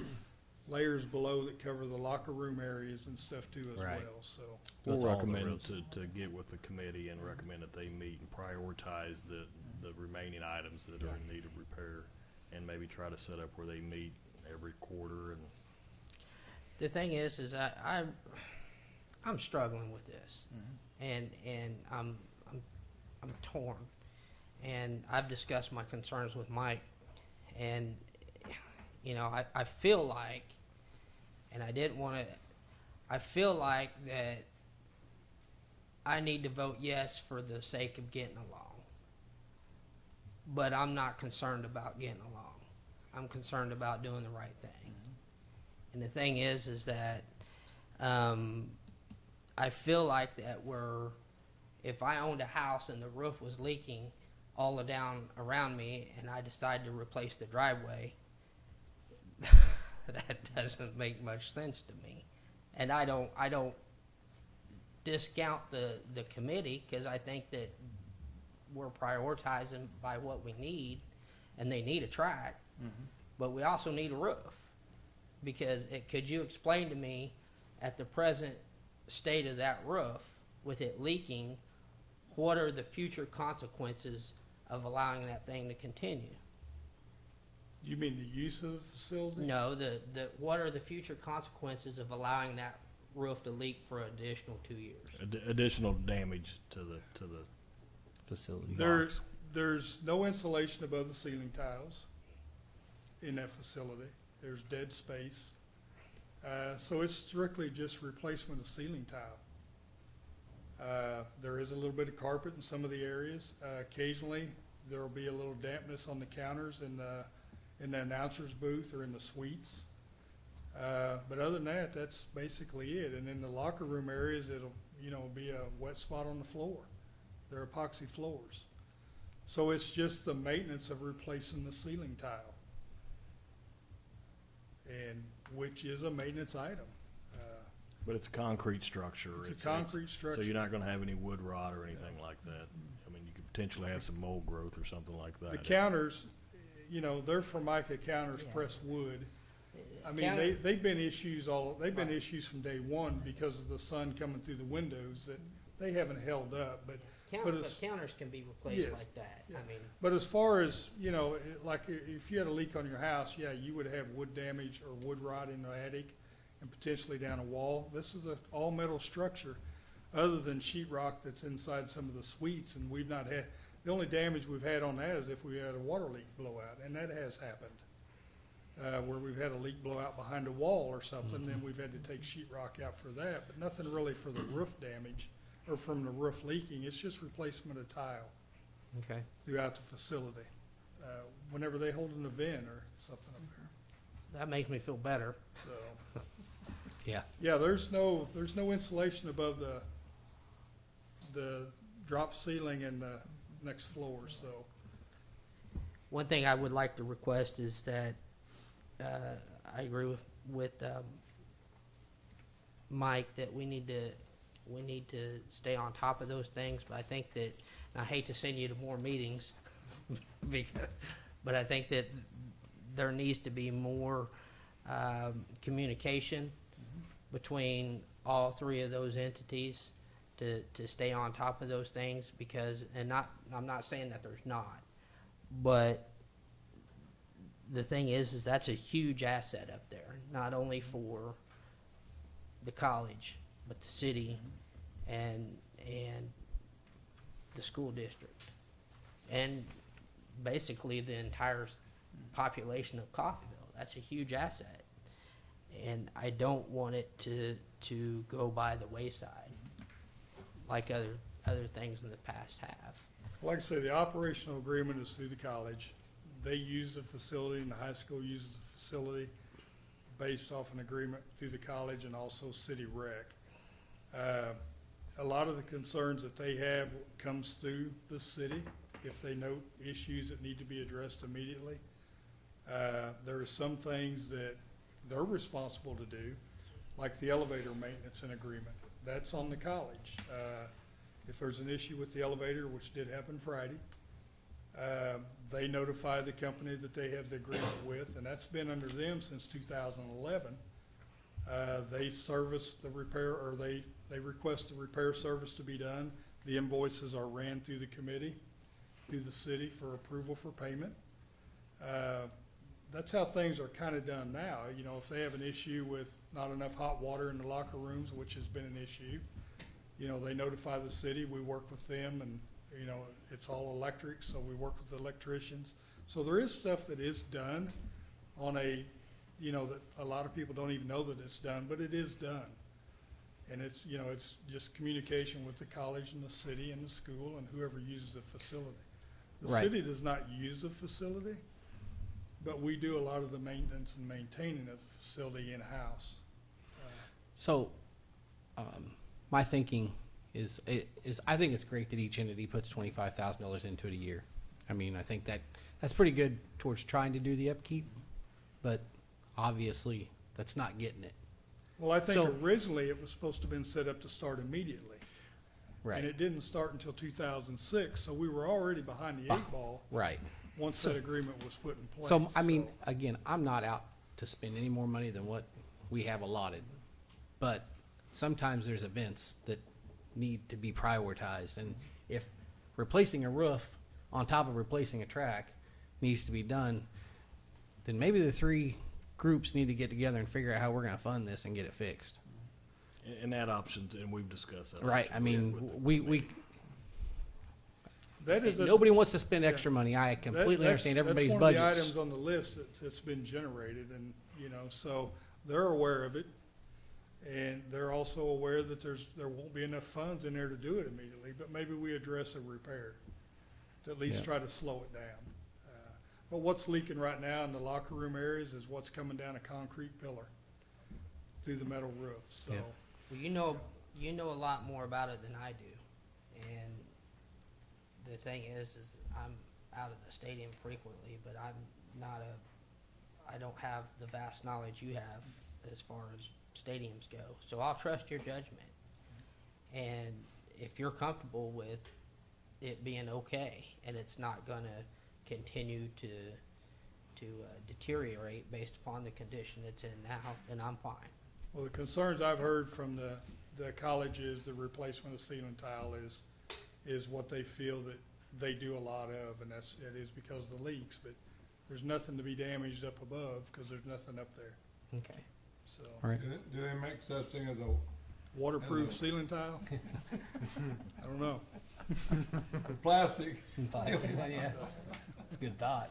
layers below that cover the locker room areas and stuff too as Right. well, so. We'll That's all the recommend roofs. to get with the committee and recommend that they meet and prioritize the remaining items that are in need of repair, and maybe try to set up where they meet every quarter. And The thing is I'm struggling with this, and I'm torn, and I've discussed my concerns with Mike, and you know I feel like, and I didn't want to. I feel like that I need to vote yes for the sake of getting along, but I'm not concerned about getting along. I'm concerned about doing the right thing. And the thing is that I feel like that if I owned a house and the roof was leaking all down around me and I decided to replace the driveway, that doesn't make much sense to me. And I don't discount the committee, because I think that we're prioritizing by what we need, and they need a track, but we also need a roof. Because could you explain to me, at the present state of that roof, with it leaking, what are the future consequences of allowing that thing to continue? You mean the use of the facility? No, what are the future consequences of allowing that roof to leak for an additional 2 years? additional damage to the Facility. box. There's no insulation above the ceiling tiles in that facility. There's dead space. So it's strictly just replacement of ceiling tile. There is a little bit of carpet in some of the areas. Occasionally, there will be a little dampness on the counters in the announcer's booth or in the suites. But other than that, that's basically it. And in the locker room areas, it'll, be a wet spot on the floor. They're epoxy floors. So it's just the maintenance of replacing the ceiling tile, and which is a maintenance item. But it's a concrete structure. It's a concrete structure. So you're not gonna have any wood rot or anything like that. I mean, you could potentially have some mold growth or something like that. The counters, they're Formica counters, Yeah. pressed wood. I mean, Counter- they've been issues they've been Right. issues from day one because of the sun coming through the windows that they haven't held up. But it's- Counters can be replaced Yes. like that. Yeah. I mean, But as far as, like if you had a leak on your house, yeah, you would have wood damage or wood rot in the attic and potentially down a wall. This is an all-metal structure, other than sheetrock that's inside some of the suites, and we've not had, the only damage we've had on that is if we had a water leak blowout, and that has happened. Where we've had a leak blowout behind a wall or something, then we've had to take sheetrock out for that, but nothing really for the roof damage or from the roof leaking. It's just replacement of tile okay. throughout the facility. whenever they hold an event or something up there. That makes me feel better. So, Yeah. yeah, there's no insulation above the drop ceiling in the next floor, so. One thing I would like to request is that, I agree with Mike, that we need to stay on top of those things, but I think that, and I hate to send you to more meetings, but I think that there needs to be more communication between all three of those entities to stay on top of those things, because, I'm not saying that there's not, but the thing is that's a huge asset up there, not only for the college, but the city and the school district, and basically the entire population of Coffeyville. That's a huge asset, and I don't want it to go by the wayside like other things in the past have. Like I say, the operational agreement is through the college. They use the facility, and the high school uses the facility based off an agreement through the college and also City Rec. A lot of the concerns that they have comes through the city if they note issues that need to be addressed immediately. There are some things that they're responsible to do, like the elevator maintenance and agreement. That's on the college. If there's an issue with the elevator, which did happen Friday, they notify the company that they have the agreement with, and that's been under them since 2011. They service the repair, or they request the repair service to be done. The invoices are ran through the committee, through the city for approval for payment. That's how things are kind of done now. You know, if they have an issue with not enough hot water in the locker rooms, which has been an issue, you know, they notify the city, we work with them, and, you know, it's all electric, so we work with the electricians. So there is stuff that is done on a, you know, that a lot of people don't even know that it's done, but it is done. And it's, you know, it's just communication with the college and the city and the school and whoever uses the facility. The Right. city does not use the facility, but we do a lot of the maintenance and maintaining of the facility in-house. So, my thinking is I think it's great that each entity puts $25,000 into it a year. I mean, I think that's pretty good towards trying to do the upkeep, but obviously that's not getting it. Well, I think So- originally it was supposed to have been set up to start immediately. Right. And it didn't start until 2006, so we were already behind the eight ball Right. once that agreement was put in place. So, I mean, again, I'm not out to spend any more money than what we have allotted. But sometimes there's events that need to be prioritized. And if replacing a roof on top of replacing a track needs to be done, then maybe the three groups need to get together and figure out how we're going to fund this and get it fixed. And that options, and we've discussed that. Right. I option mean, with the we That is a- nobody wants to spend extra money. I that- completely that's- understand everybody's That's one of the budgets. items on the list that's been generated, and, you know, so they're aware of it. And they're also aware that there won't be enough funds in there to do it immediately, but maybe we address a repair to at least Yeah. try to slow it down. But what's leaking right now in the locker room areas is what's coming down a concrete pillar through the metal roof, so. Yeah. Well, you know a lot more about it than I do, and the thing is I'm out at the stadium frequently, but I don't have the vast knowledge you have as far as stadiums go. So I'll trust your judgment, and if you're comfortable with it being okay and it's not going to continue to deteriorate based upon the condition it's in now, then I'm fine. Well, the concerns I've heard from the college is the replacement of ceiling tile is what they feel that they do a lot of, and it is because of the leaks, but there's nothing to be damaged up above because there's nothing up there, Okay. so. All right. Do they make such thing as a Waterproof ceiling tile? I don't know. plastic? Yeah, that's a good thought.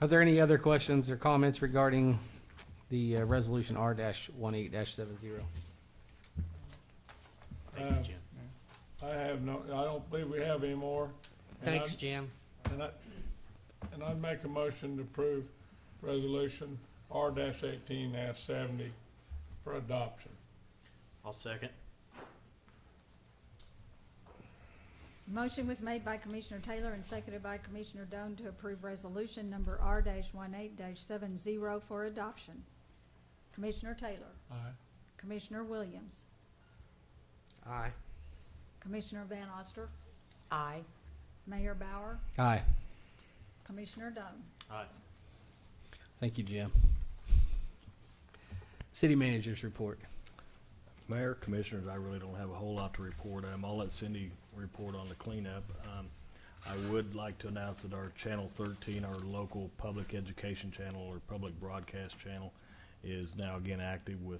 Are there any other questions or comments regarding the resolution R-18-70? Thank you, Jim. I don't believe we have any more. And Thanks, I- Jim. And And I'd make a motion to approve resolution R-18-70 for adoption. I'll second. Motion was made by Commissioner Taylor and seconded by Commissioner Doan to approve resolution number R-18-70 for adoption. Commissioner Taylor, Aye. Commissioner Williams, Aye. Commissioner Van Oster, Aye. Mayor Bauer, Aye. Commissioner Doan. Aye. Thank you, Jim. City managers report. Mayor, Commissioners, I really don't have a whole lot to report. I'll let Cindy report on the cleanup. I would like to announce that our Channel 13, our local public education channel or public broadcast channel, is now again active with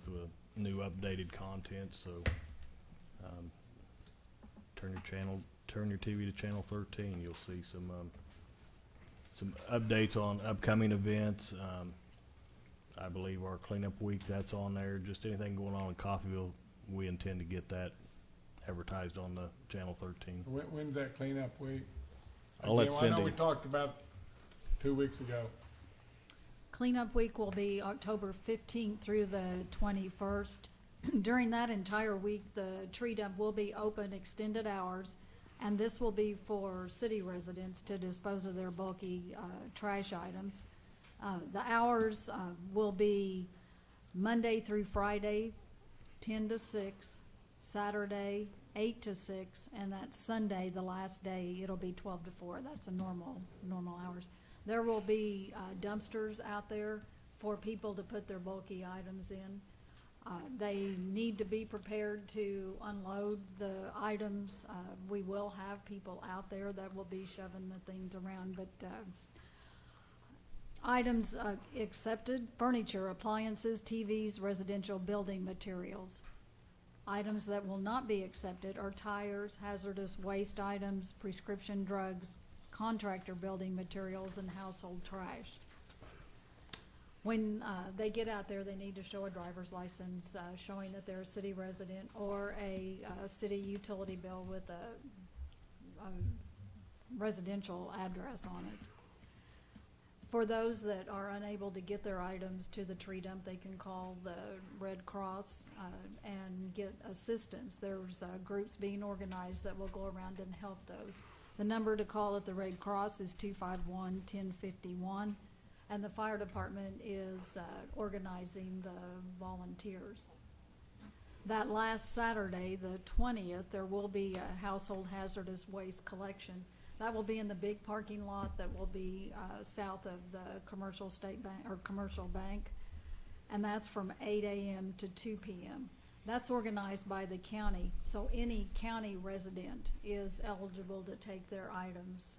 new updated content. So turn your TV to Channel 13. You'll see some updates on upcoming events. I believe our cleanup week, that's on there. Just anything going on in Coffeyville, we intend to get that advertised on the Channel 13. When's that cleanup week? I'll let I know Cindy. we talked about 2 weeks ago. Cleanup week will be October 15th through the 21st. During that entire week, the tree dump will be open extended hours, and this will be for city residents to dispose of their bulky trash items. The hours will be Monday through Friday, 10 to 6, Saturday, 8 to 6, and that Sunday, the last day, it'll be 12 to 4. That's a normal hours. There will be dumpsters out there for people to put their bulky items in. They need to be prepared to unload the items. We will have people out there that will be shoving the things around, but items accepted: furniture, appliances, TVs, residential building materials. Items that will not be accepted are tires, hazardous waste items, prescription drugs, contractor building materials, and household trash. When they get out there, they need to show a driver's license showing that they're a city resident, or a city utility bill with a residential address on it. For those that are unable to get their items to the tree dump, they can call the Red Cross and get assistance. There's groups being organized that will go around and help those. The number to call at the Red Cross is 251-1051, and the fire department is organizing the volunteers. That last Saturday, the 20th, there will be a household hazardous waste collection. That will be in the big parking lot that will be south of the Commercial State Bank or Commercial Bank, and that's from 8 a.m. to 2 p.m. That's organized by the county, so any county resident is eligible to take their items.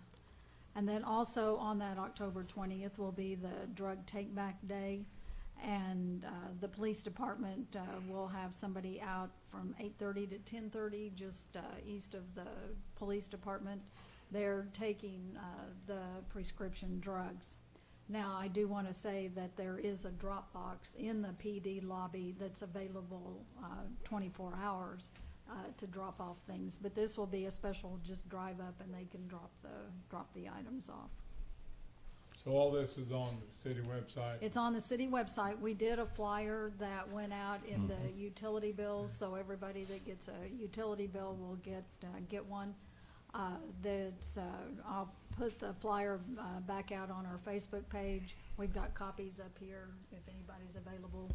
And then also on that October 20th will be the Drug Take Back Day, and the police department will have somebody out from 8:30 to 10:30 just east of the police department. They're taking the prescription drugs. Now, I do want to say that there is a drop box in the PD lobby that's available 24 hours to drop off things, but this will be a special just drive up and they can drop the items off. So all this is on the city website? It's on the city website. We did a flyer that went out in the utility bills, so everybody that gets a utility bill will get one. I'll put the flyer back out on our Facebook page. We've got copies up here if anybody's available,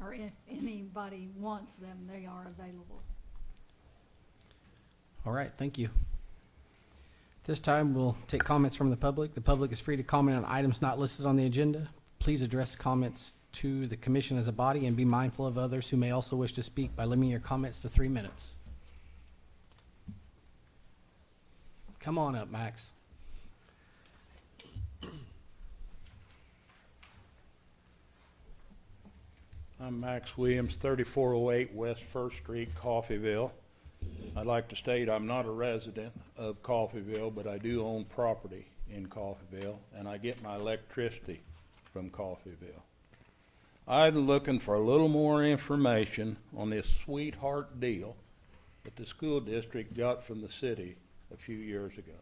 or if anybody wants them, they are available. All right, thank you. This time we'll take comments from the public. The public is free to comment on items not listed on the agenda. Please address comments to the commission as a body and be mindful of others who may also wish to speak by limiting your comments to 3 minutes. Come on up, Max. I'm Max Williams, 3408 West First Street, Coffeyville. I'd like to state I'm not a resident of Coffeyville, but I do own property in Coffeyville, and I get my electricity from Coffeyville. I'm looking for a little more information on this sweetheart deal that the school district got from the city a few years ago.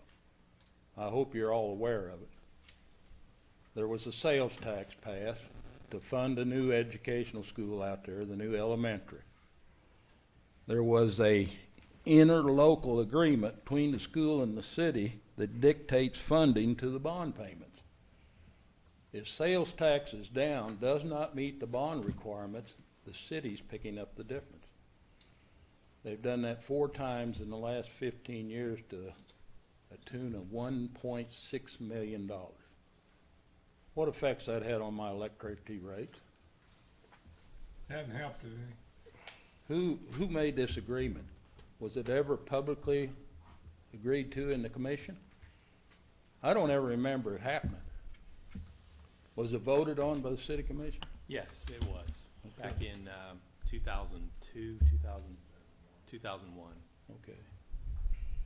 I hope you're all aware of it. there was a sales tax passed to fund a new educational school out there, the new elementary. There was a interlocal agreement between the school and the city that dictates funding to the bond payments. If sales tax is down, does not meet the bond requirements, the city's picking up the difference. They've done that 4 times in the last 15 years to a tune of $1.6 million. What effects that had on my electricity rates? Hadn't helped it any. Who made this agreement? Was it ever publicly agreed to in the commission? I don't ever remember it happening. Was it voted on by the city commission? Yes, it was. Okay. Back in 2002, 2001. Okay.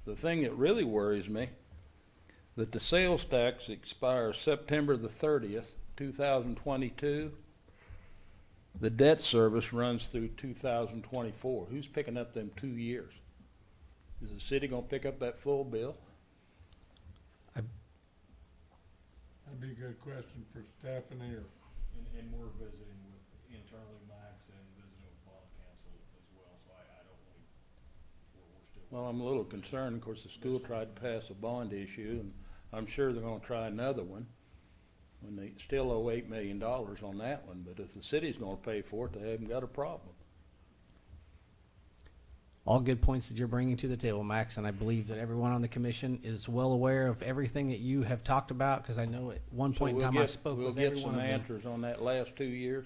The thing that really worries me, that the sales tax expires September the 30th, 2022. The debt service runs through 2024. Who's picking up them 2 years? Is the city gonna pick up that full bill? That'd be a good question for Stephanie or. And we're visiting with internally Max and visiting with bond council as well, so I don't believe we're still. Well, I'm a little concerned. Of course, the school tried to pass a bond issue, and I'm sure they're gonna try another one. When they still owe $8 million on that one, but if the city's gonna pay for it, they haven't got a problem. All good points that you're bringing to the table, Max, and I believe that everyone on the commission is well aware of everything that you have talked about, because I know at one point in time I spoke with every one of them. We'll get some answers on that last 2 years.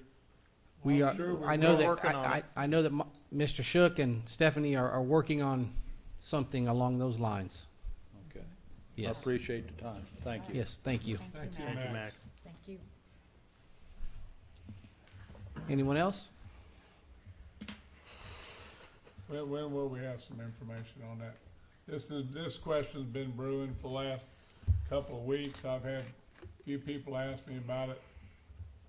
We Well, are, I'm sure we're I know that, working on it. I know that Mr. Shook and Stephanie are working on something along those lines. Okay. I Yes. appreciate the time. Thank you. Yes, thank you. Thank you, Thank you, Max. Max. Thank you. Anyone else? When will we have some information on that? This question's been brewing for the last couple of weeks. I've had a few people ask me about it.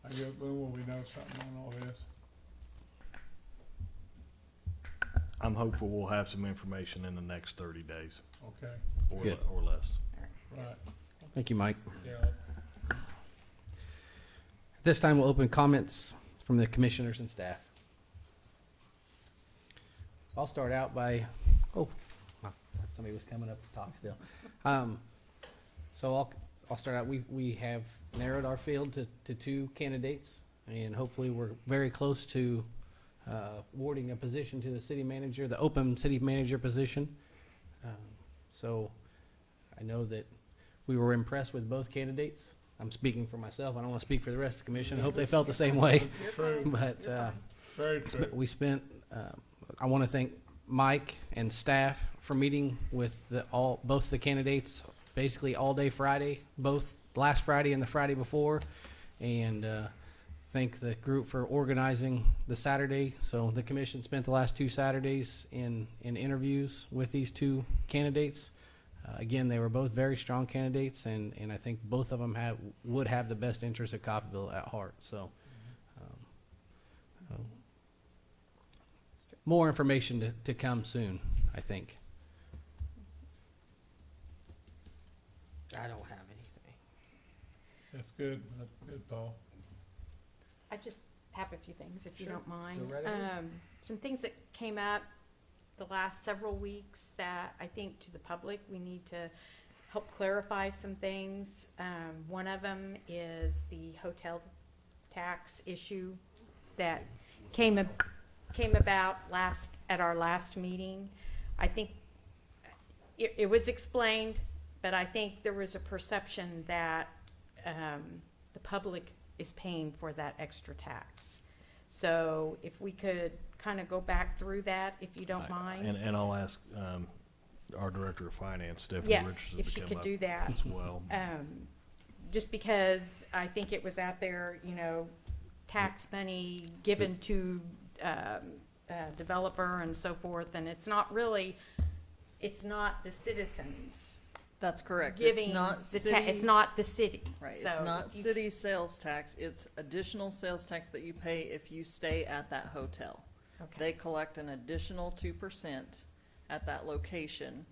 I guess, when will we know something on all this? I'm hopeful we'll have some information in the next 30 days Okay, or, Good. or less. right, Thank you, Mike. yeah. At this time, we'll open comments from the commissioners and staff. I'll start out by, somebody was coming up to talk still. So I'll start out, we have narrowed our field to 2 candidates, and hopefully we're very close to awarding a position to the city manager, the open city manager position. So I know that we were impressed with both candidates. I'm speaking for myself. I don't want to speak for the rest of the commission. I hope they felt the same way. True, But very true. we spent, I want to thank Mike and staff for meeting with both the candidates basically all day Friday, both last Friday and the Friday before, and thank the group for organizing the Saturday. So the commission spent the last 2 Saturdays in interviews with these 2 candidates. Again, they were both very strong candidates, and I think both of them would have the best interest of Coffeyville at heart. So more information to come soon, I think. I don't have anything. That's good, Paul. I just have a few things, if you Sure. don't mind. Go right ahead. Some things that came up the last several weeks that I think to the public, we need to help clarify some things. One of them is the hotel tax issue that came about at our last meeting. I think it was explained, but I think there was a perception that the public is paying for that extra tax. So if we could kind of go back through that, if you don't mind. And I'll ask our Director of Finance, Stephanie Yes, Richardson, if to she come could up do that. as well. Just because I think it was out there, tax money given to developer and so forth, and it's not the citizens That's correct. giving It's not city. it's not the city. Right, So it's not if you- city sales tax, it's additional sales tax that you pay if you stay at that hotel. Okay. They collect an additional 2% at that location,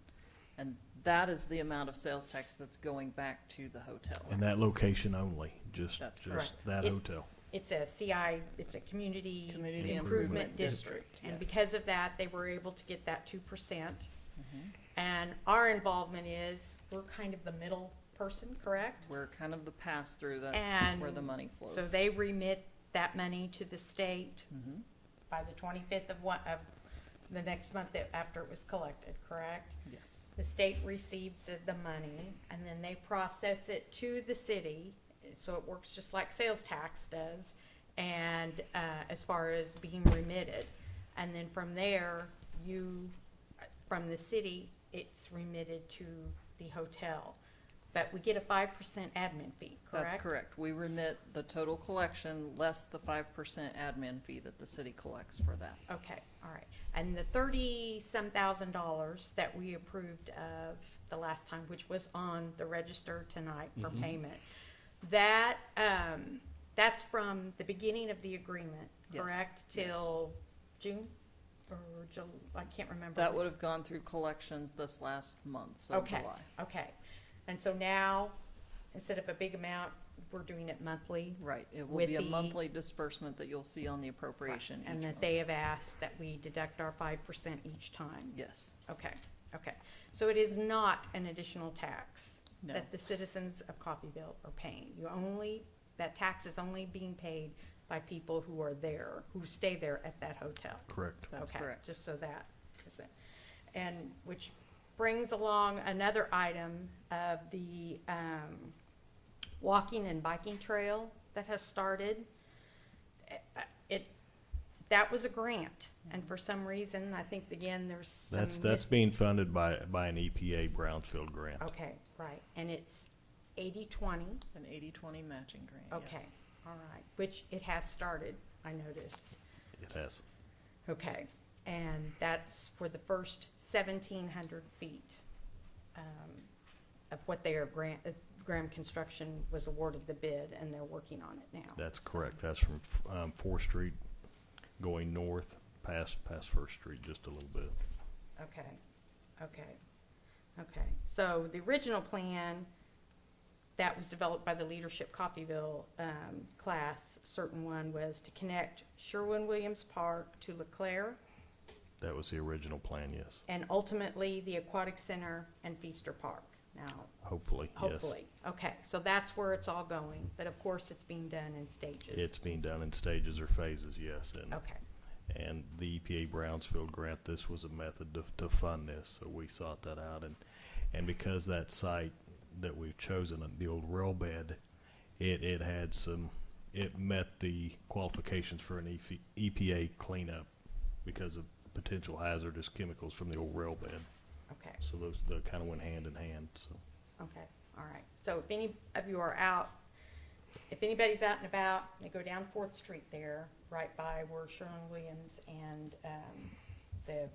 and that is the amount of sales tax that's going back to the hotel. And that location only, just That's correct. that It- hotel. It's a CI, it's a community Community improvement Improvement district. District, And yes. because of that, they were able to get that 2%. Mhm. And our involvement is, we're kind of the middle person, correct? We're kind of the pass-through, that's And where the money flows. so they remit that money to the state Mhm. by the 25th of the next month after it was collected, correct? Yes. The state receives the money, and then they process it to the city, so it works just like sales tax does, and as far as being remitted. And then from there, from the city, it's remitted to the hotel. But we get a 5% admin fee, correct? That's correct. We remit the total collection less the 5% admin fee that the city collects for that. Okay, all right. And the $30-some thousand that we approved of the last time, which was on the register tonight for payment, that's from the beginning of the agreement, Yes, correct? yes. Till June or July, I can't remember. That would have gone through collections this last month, so Okay, July. okay. And so now, instead of a big amount, we're doing it monthly? Right, it will With be a the- monthly disbursement that you'll see on the appropriation each And that month. they have asked that we deduct our 5% each time? Yes. Okay, okay. So it is not an additional tax No. that the citizens of Coffeyville are paying. That tax is only being paid by people who are there, who stay there at that hotel. Correct. That's Okay, correct. just so that is it. And which brings along another item of the walking and biking trail that has started. That was a grant, and for some reason, I think, again, there's some. That's being funded by an EPA Brownsfield grant. Okay, right, and it's 80/20. An 80/20 matching grant, Okay, yes. all right, which it has started, I noticed. It has. Okay, and that's for the first 1,700 feet of what they are Graham Construction was awarded the bid, and they're working on it now. That's So- correct. That's from 4th Street going north past 1st Street just a little bit. Okay, okay, okay. So the original plan that was developed by the Leadership Coffeyville class, certain one, was to connect Sherwin-Williams Park to LeClaire, That was the original plan, yes. and ultimately the Aquatic Center and Feaster Park. Now, Hopefully, yes. hopefully, okay, so that's where it's all going, but of course it's being done in stages. It's being done in stages or phases, yes. Okay, And the EPA Brownsfield grant, this was a method to fund this, so we sought that out. And because that site that we've chosen, the old rail bed, it had it met the qualifications for an EPA cleanup because of potential hazardous chemicals from the old rail bed. okay. So those kind of went hand in hand, so. Okay, all right. So if any of you are out, if anybody's out and about, they go down 4th Street there, right by where Sherwin-Williams and the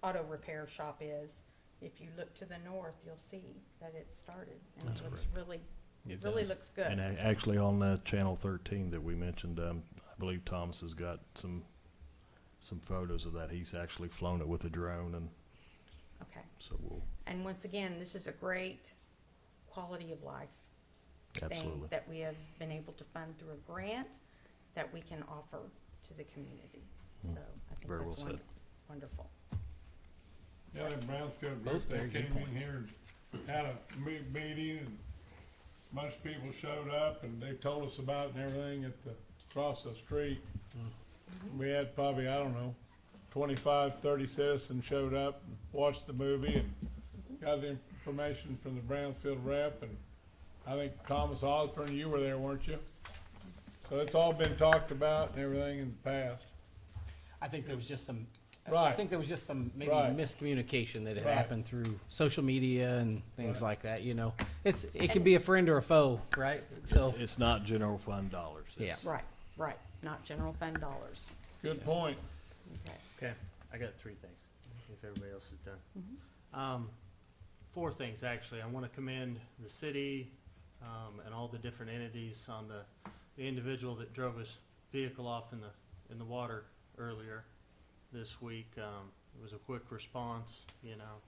auto repair shop is. If you look to the north, you'll see that it's started. And That's it looks correct. really, It it really does. looks good. And actually on Channel 13 that we mentioned, I believe Thomas has got some photos of that. He's actually flown it with a drone, and Okay. so we'll, And once again, this is a great quality of life thing absolutely. that we have been able to fund through a grant that we can offer to the community. So I think Very that's well said. wonderful. Yeah, that Brownsfield Both group, they very good came in points. here and had a meeting, and a bunch of people showed up, and they told us about it and everything across the street. We had probably, I don't know, 25, 30 citizens showed up and watched the movie and got the information from the Brownsfield rep, and I think Thomas Osborne, you were there, weren't you? So it's all been talked about and everything in the past. I think there was just some. I Right. think there was just some maybe Right. miscommunication that had Right. happened through social media and things Right. like that. You know, it could be a friend or a foe, right? So It's not general fund dollars. Yeah. It's- Right, right, not general fund dollars. Good point. Okay. Okay, I got 3 things, if everybody else is done. 4 things, actually. I want to commend the city and all the different entities on the individual that drove his vehicle off in the water earlier this week. It was a quick response, you know.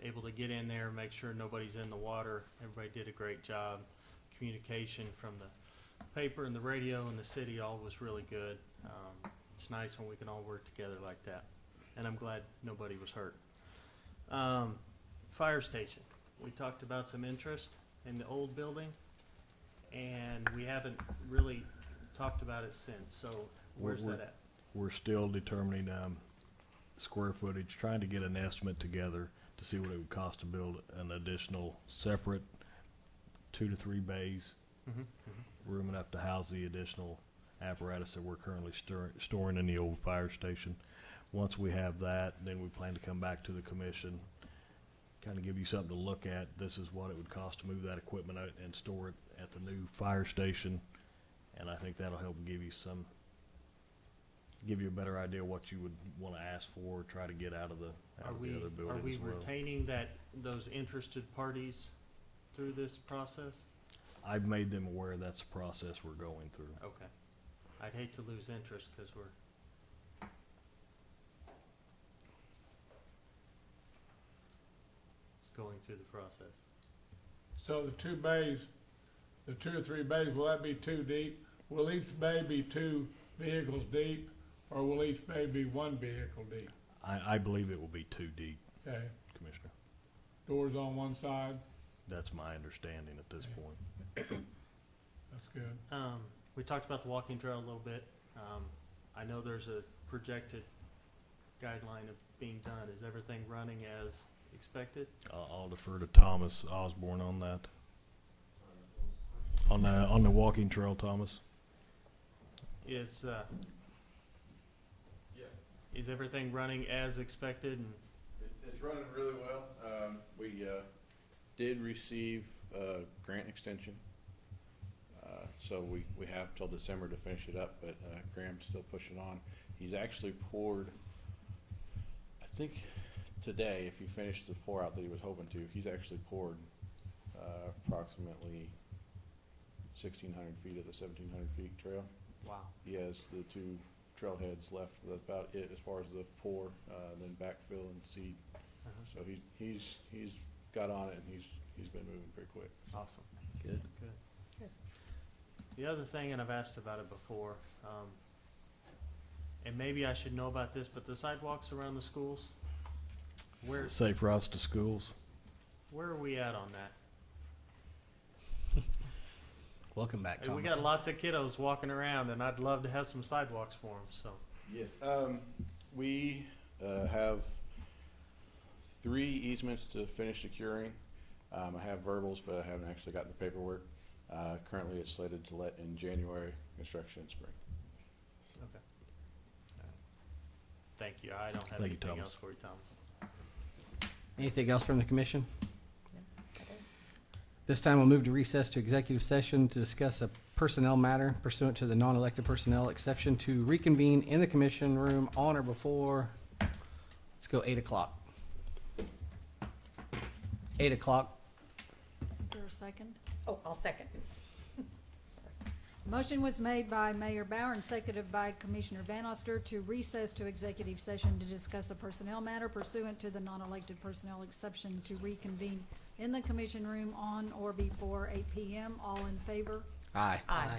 able to get in there, make sure nobody's in the water. Everybody did a great job. Communication from the paper and the radio and the city all was really good. It's nice when we can all work together like that, and I'm glad nobody was hurt. Fire station. We talked about some interest in the old building, and we haven't really talked about it since. So where's that at? We're still determining square footage, trying to get an estimate together to see what it would cost to build an additional separate 2 to 3 bays, room enough to house the additional apparatus that we're currently storing in the old fire station. Once we have that, then we plan to come back to the commission, kind of give you something to look at. This is what it would cost to move that equipment out and store it at the new fire station, and I think that'll help give you a better idea what you would want to ask for, try to get out of the other building Are we as well. retaining those interested parties through this process? I've made them aware that's the process we're going through. Okay. I'd hate to lose interest because we're going through the process. So the 2 bays, the 2 or 3 bays, will that be 2 deep? Will each bay be 2 vehicles deep, or will each bay be 1 vehicle deep? I believe it will be 2 deep, Okay, Commissioner. doors on one side, That's my understanding at this point. that's good. We talked about the walking trail a little bit. I know there's a projected guideline of being done. Is everything running as expected? I'll defer to Thomas Osborne on that. On the walking trail, Thomas. Is everything running as expected? And It's running really well. We did receive a grant extension. So we have till December to finish it up, but Graham's still pushing on. He's actually poured, I think today, if he finished the pour out that he was hoping to, he's actually poured approximately 1,600 feet of the 1,700 feet trail. wow. He has the 2 trailheads left. That's about it as far as the pour, then backfill and seed. So he's got on it, and he's been moving pretty quick. Awesome. Good. Good. The other thing, and I've asked about it before, and maybe I should know about this, but the sidewalks around the schools, Safe routes to schools. where are we at on that? Welcome back, Hey, Thomas. we got lots of kiddos walking around, and I'd love to have some sidewalks for them. So Yes. We have 3 easements to finish securing. I have verbals, but I haven't actually gotten the paperwork. Currently, it's slated to let in January, construction in spring. okay. Thank you. I don't have Thank you, anything Thomas. else for you, Thomas. Anything else from the commission? This time we'll move to recess to executive session to discuss a personnel matter pursuant to the non-elected personnel exception to reconvene in the commission room on or before, let's go 8 o'clock. 8 o'clock. Is there a second? Oh, I'll second. Motion was made by Mayor Bauer and seconded by Commissioner Van Oster to recess to executive session to discuss a personnel matter pursuant to the non-elected personnel exception to reconvene in the commission room on or before 8 p.m. All in favor? Aye. Aye.